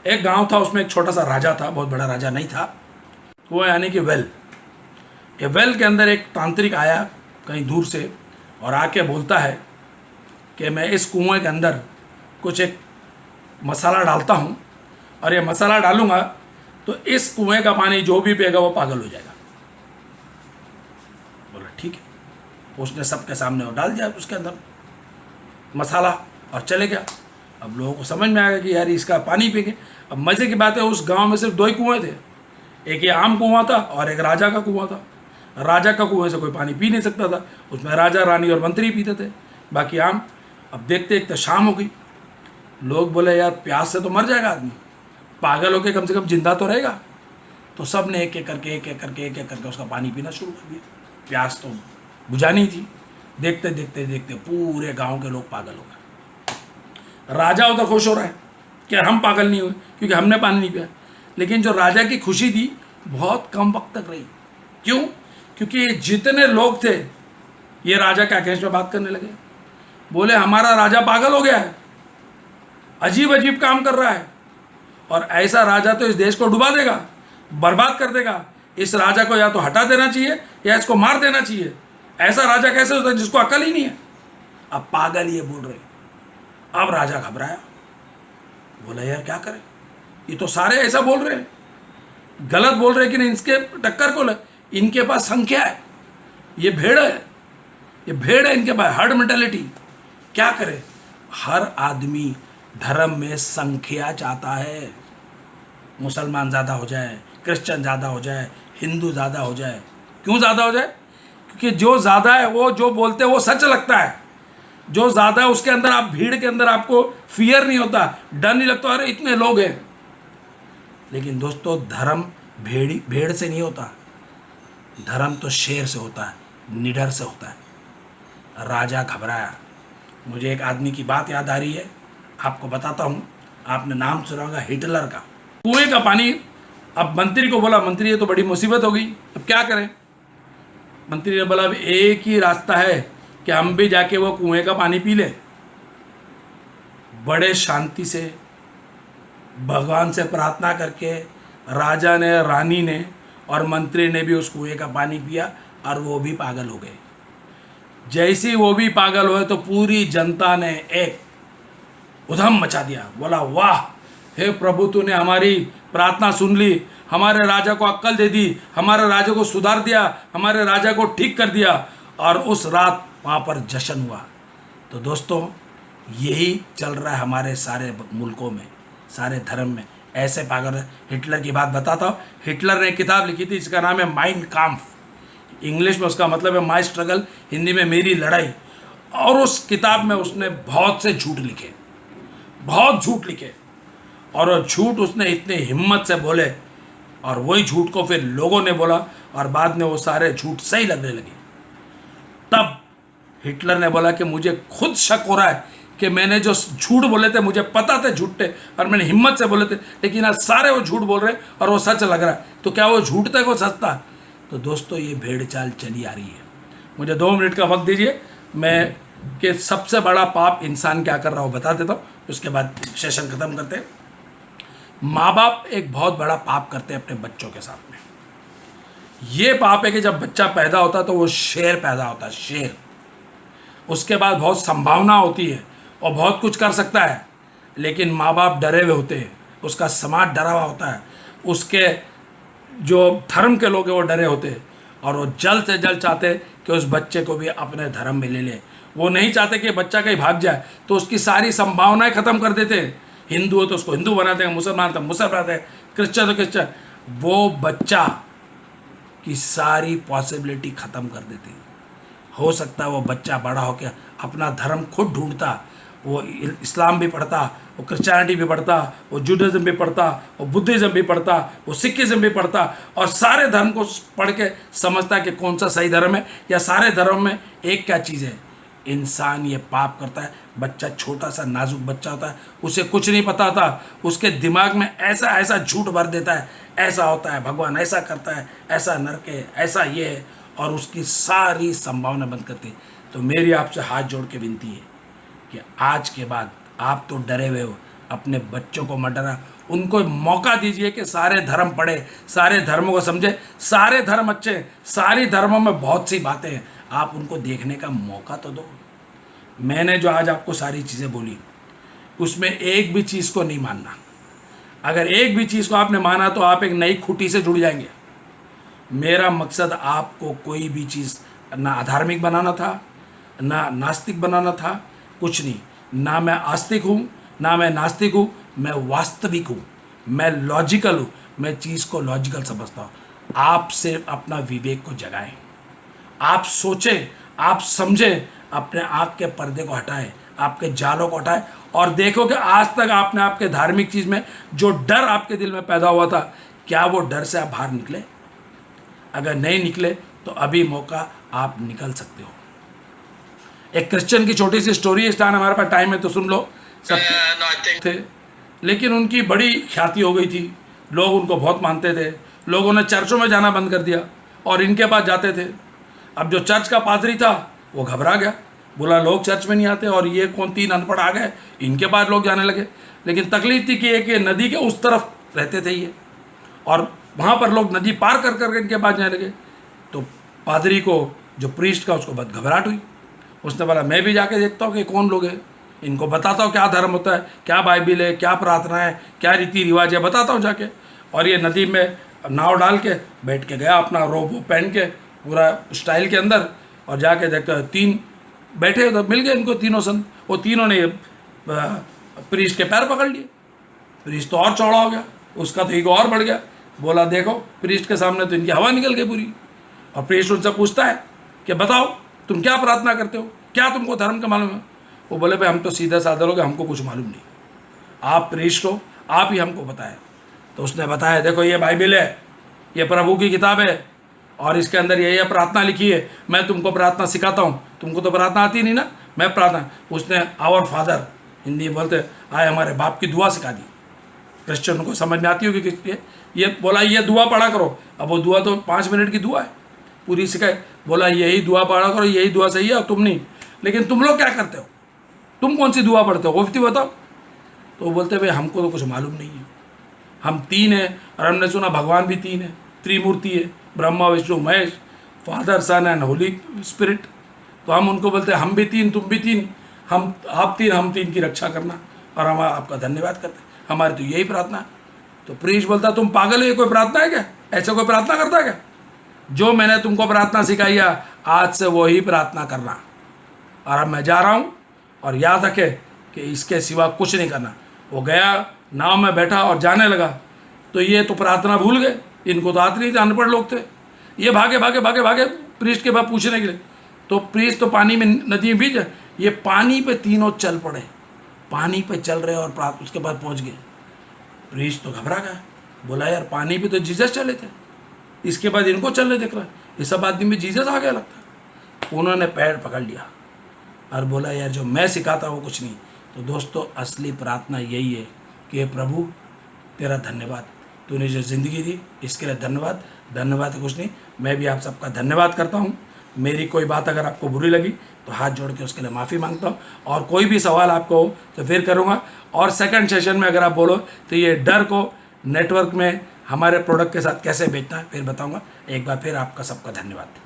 एक गांव था, उसमें एक छोटा सा राजा था, बहुत बड़ा राजा नहीं था वो, यानी कि वेल। ये वेल के अंदर एक तांत्रिक आया कहीं दूर से और आके बोलता है कि मैं इस कुएं के अंदर कुछ एक मसाला डालता हूँ, और ये मसाला डालूंगा तो इस कुएं का पानी जो भी पिएगा वो पागल हो जाएगा। बोला ठीक है। उसने सबके सामने वो डाल दिया उसके अंदर मसाला और चले गया। अब लोगों को समझ में आ गया कि यार इसका पानी पिएंगे। अब मज़े की बात है, उस गांव में सिर्फ 2 ही कुएँ थे, एक ये आम कुआं था और एक राजा का कुआं था। राजा का कुएं से कोई पानी पी नहीं सकता था, उसमें राजा, रानी और मंत्री पीते थे, बाकी आम। अब देखते देखते शाम हो गई। लोग बोले यार प्यास से तो मर जाएगा आदमी, पागल होके कम से कम जिंदा तो रहेगा। तो सब ने एक एक करके उसका पानी पीना शुरू कर दिया। प्यास तो बुझानी थी। देखते देखते देखते पूरे गांव के लोग पागल हो गए। राजा उधर खुश हो रहा है कि हम पागल नहीं हुए क्योंकि हमने पानी नहीं पिया। लेकिन जो राजा की खुशी थी बहुत कम वक्त तक रही। क्यों? क्योंकि जितने लोग थे ये राजा के अगेंस्ट में बात करने लगे। बोले हमारा राजा पागल हो गया है, अजीब अजीब काम कर रहा है, और ऐसा राजा तो इस देश को डुबा देगा, बर्बाद कर देगा। इस राजा को या तो हटा देना चाहिए या इसको मार देना चाहिए। ऐसा राजा कैसे होता है जिसको अकल ही नहीं है? अब पागल ये बोल रहे। अब राजा घबराया, बोला यार क्या करें, ये तो सारे ऐसा बोल रहे हैं, गलत बोल रहे हैं कि इनके टक्कर को इनके पास संख्या है, ये भेड़ है, ये भेड़ है इनके पास, हर्ड मेंटालिटी। क्या करे? हर आदमी धर्म में संख्या चाहता है। मुसलमान ज़्यादा हो जाए, क्रिश्चियन ज़्यादा हो जाए, हिंदू ज़्यादा हो जाए। क्यों ज़्यादा हो जाए? क्योंकि जो ज़्यादा है वो जो बोलते हैं वो सच लगता है। जो ज़्यादा है उसके अंदर, आप भीड़ के अंदर आपको फियर नहीं होता, डर नहीं लगता, अरे इतने लोग हैं। लेकिन दोस्तों धर्म भेड़ से नहीं होता, धर्म तो शेर से होता है, निडर से होता है। राजा घबराया। मुझे एक आदमी की बात याद आ रही है, आपको बताता हूँ। आपने नाम सुना होगा हिटलर का। कुएं का पानी, अब मंत्री को बोला, मंत्री ये तो बड़ी मुसीबत हो गई, अब क्या करें? मंत्री ने बोला अब एक ही रास्ता है कि हम भी जाके वो कुएं का पानी पी लें। बड़े शांति से भगवान से प्रार्थना करके राजा ने, रानी ने और मंत्री ने भी उस कुएं का पानी पिया और वो भी पागल हो गए। जैसे ही वो भी पागल हुए तो पूरी जनता ने एक उधम मचा दिया। बोला वाह हे प्रभु, तूने हमारी प्रार्थना सुन ली, हमारे राजा को अक्ल दे दी, हमारे राजा को सुधार दिया, हमारे राजा को ठीक कर दिया, और उस रात वहाँ पर जश्न हुआ। तो दोस्तों, यही चल रहा है हमारे सारे मुल्कों में, सारे धर्म में। ऐसे पागल है। हिटलर की बात बताता हूँ। हिटलर ने एक किताब लिखी थी जिसका नाम है माइन काम्फ। इंग्लिश में उसका मतलब है माई स्ट्रगल, हिंदी में मेरी लड़ाई। और उस किताब में उसने बहुत से झूठ लिखे, बहुत झूठ लिखे, और वो झूठ उसने इतनी हिम्मत से बोले, और वही झूठ को फिर लोगों ने बोला, और बाद में वो सारे झूठ सही लगने लगे। तब हिटलर ने बोला कि मुझे खुद शक हो रहा है कि मैंने जो झूठ बोले थे, मुझे पता थे झूठे, और मैंने हिम्मत से बोले थे, लेकिन आज सारे वो झूठ बोल रहे और वो सच लग रहा है। तो क्या वो झूठ था, वो सच था? तो दोस्तों, ये भेड़ चाल चली आ रही है। मुझे 2 मिनट का वक्त दीजिए, मैं कि सबसे बड़ा पाप इंसान क्या कर रहा हो बता देता हूँ, उसके बाद सेशन खत्म करते हैं। माँ बाप एक बहुत बड़ा पाप करते हैं अपने बच्चों के साथ में। ये पाप है कि जब बच्चा पैदा होता है तो वो शेर पैदा होता है, शेर। उसके बाद बहुत संभावना होती है और बहुत कुछ कर सकता है, लेकिन माँ बाप डरे हुए होते हैं, उसका समाज डरा हुआ होता है, उसके जो धर्म के लोग हैं वो डरे होते हैं, और वो जल्द से जल्द चाहते हैं कि उस बच्चे को भी अपने धर्म में ले लें। वो नहीं चाहते कि बच्चा कहीं भाग जाए, तो उसकी सारी संभावनाएं ख़त्म कर देते हैं। हिंदू हो तो उसको हिंदू बनाते हैं, मुसलमान तो मुसलमान बनाते हैं, क्रिश्चियन तो क्रिश्चियन। वो बच्चा की सारी पॉसिबिलिटी ख़त्म कर देते हैं। हो सकता है वो बच्चा बड़ा होकर अपना धर्म खुद ढूंढता, वो इस्लाम भी पढ़ता, वो क्रिश्चियनिटी भी पढ़ता, वो जूडाइज्म भी पढ़ता, वो बुद्धिज़्म भी पढ़ता, वो सिखिज़्म भी पढ़ता, और सारे धर्म को पढ़ के समझता कि कौन सा सही धर्म है, या सारे धर्म में एक क्या चीज़ है। इंसान ये पाप करता है। बच्चा छोटा सा नाजुक बच्चा होता है, उसे कुछ नहीं पता होता, उसके दिमाग में ऐसा ऐसा झूठ भर देता है, ऐसा होता है, भगवान ऐसा करता है, ऐसा नरक है, ऐसा ये है, और उसकी सारी संभावना बंद करती है। तो मेरी आपसे हाथ जोड़ के विनती है कि आज के बाद आप तो डरे हुए हो, अपने बच्चों को मत डरा, उनको मौका दीजिए कि सारे धर्म पढ़े, सारे धर्मों को समझे। सारे धर्म अच्छे हैं, सारी धर्मों में बहुत सी बातें हैं, आप उनको देखने का मौका तो दो। मैंने जो आज आपको सारी चीज़ें बोली, उसमें एक भी चीज़ को नहीं मानना। अगर एक भी चीज़ को आपने माना तो आप एक नई खूंटी से जुड़ जाएंगे। मेरा मकसद आपको कोई भी चीज़ ना अधार्मिक बनाना था, ना नास्तिक बनाना था, कुछ नहीं। ना मैं आस्तिक हूँ, ना मैं नास्तिक हूँ, मैं वास्तविक हूँ, मैं लॉजिकल हूँ, मैं चीज़ को लॉजिकल समझता हूँ। आप सिर्फ अपना विवेक को जगाएं, आप सोचें, आप समझें, अपने आँख के पर्दे को हटाएं, आपके जालों को हटाएं, और देखो कि आज तक आपने आपके धार्मिक चीज़ में जो डर आपके दिल में पैदा हुआ था, क्या वो डर से आप बाहर निकले? अगर नहीं निकले तो अभी मौका, आप निकल सकते हो। एक क्रिश्चियन की छोटी सी स्टोरी है, स्टान हमारे पास टाइम है तो सुन लो। सब थे, लेकिन उनकी बड़ी ख्याति हो गई थी, लोग उनको बहुत मानते थे, लोगों ने चर्चों में जाना बंद कर दिया और इनके पास जाते थे। अब जो चर्च का पादरी था वो घबरा गया, बोला लोग चर्च में नहीं आते और ये कौन 3 अनपढ़ आ गए, इनके पास लोग जाने लगे। लेकिन तकलीफ थी कि एक ये नदी के उस तरफ रहते थे ये, और वहाँ पर लोग नदी पार कर कर इनके पास जाने लगे। तो पादरी को, जो प्रीस्ट का, उसको बहुत घबराहट हुई। उसने बोला मैं भी जाके देखता हूँ कि कौन लोग हैं, इनको बताता हूँ क्या धर्म होता है, क्या बाइबिल है, क्या प्रार्थना है, क्या रीति रिवाज है, बताता हूँ जाके। और ये नदी में नाव डाल के बैठ के गया, अपना रोब पहन के पूरा स्टाइल के अंदर, और जाके देखता है 3 बैठे तो मिल गए इनको तीनों संत। वो तीनों ने प्रीस्ट के पैर पकड़ लिए। प्रीस्ट तो और चौड़ा हो गया, उसका तो ईगो और बढ़ गया। बोला देखो, प्रीस्ट के सामने तो इनकी हवा निकल गई पूरी। और प्रीस्ट उनसे पूछता है कि बताओ तुम क्या प्रार्थना करते हो, क्या तुमको धर्म का मालूम है? वो बोले भाई हम तो सीधे साधे लोग हैं, हमको कुछ मालूम नहीं, आप प्रीस्ट हो, आप ही हमको बताएं। तो उसने बताया देखो ये बाइबिल है, ये प्रभु की किताब है, और इसके अंदर ये प्रार्थना लिखी है, मैं तुमको प्रार्थना सिखाता हूँ, तुमको तो प्रार्थना आती नहीं ना, मैं प्रार्थना। उसने आवर फादर, हिंदी बोलते आए, हमारे बाप की दुआ सिखा दी। क्रिश्चियन को समझ में आती होगी कि ये बोला ये दुआ पढ़ा करो। अब वो दुआ तो 5 मिनट की दुआ है, पूरी सिखाए। बोला यही दुआ पढ़ा करो, यही दुआ सही है, और तुम नहीं। लेकिन तुम लोग क्या करते हो, तुम कौन सी दुआ पढ़ते हो, वो भी बताओ। तो वो बोलते भाई हमको तो कुछ मालूम नहीं है, हम 3 हैं, और हमने सुना भगवान भी 3 है, त्रिमूर्ति है, Brahma Vishnu Mahesh, father son and holy spirit. तो हम उनको बोलते हैं हम भी 3, तुम भी 3, हम आप 3, हम 3 की रक्षा करना, और हम आपका धन्यवाद करते हैं, हमारी तो यही प्रार्थना है। तो प्रीस्ट बोलता तुम पागल हो, ये कोई प्रार्थना है क्या? ऐसे कोई प्रार्थना करता है क्या? जो मैंने तुमको प्रार्थना सिखाई है आज से वही प्रार्थना करना, और अब मैं जा रहा हूँ, और याद रखे कि इसके सिवा कुछ नहीं करना। वो गया, नाव में बैठा और जाने लगा, तो ये तो प्रार्थना भूल गए, इनको तो आती नहीं थी, अनपढ़ लोग थे। ये भागे भागे भागे भागे प्रीस्ट के बाद पूछने के लिए, तो प्रीस्ट तो पानी में, नदी में भीग, ये पानी पे तीनों चल पड़े, पानी पे चल रहे और उसके बाद पहुंच गए। प्रीस्ट तो घबरा गया, बोला यार पानी पे तो जीसस चले थे, इसके बाद इनको चलने दिख रहा है, ये सब आदमी में जीसस आ गया लगता है। उन्होंने पैर पकड़ लिया और बोला यार जो मैं सिखाता वो कुछ नहीं। तो दोस्तों असली प्रार्थना यही है कि हे प्रभु तेरा धन्यवाद, तूने जो ज़िंदगी दी इसके लिए धन्यवाद। धन्यवाद कुछ नहीं, मैं भी आप सबका धन्यवाद करता हूँ। मेरी कोई बात अगर आपको बुरी लगी तो हाथ जोड़ के उसके लिए माफ़ी मांगता हूँ, और कोई भी सवाल आपको हो तो फिर करूँगा। और सेकंड सेशन में अगर आप बोलो तो ये डर को नेटवर्क में हमारे प्रोडक्ट के साथ कैसे बेचना है फिर बताऊँगा। एक बार फिर आपका सबका धन्यवाद।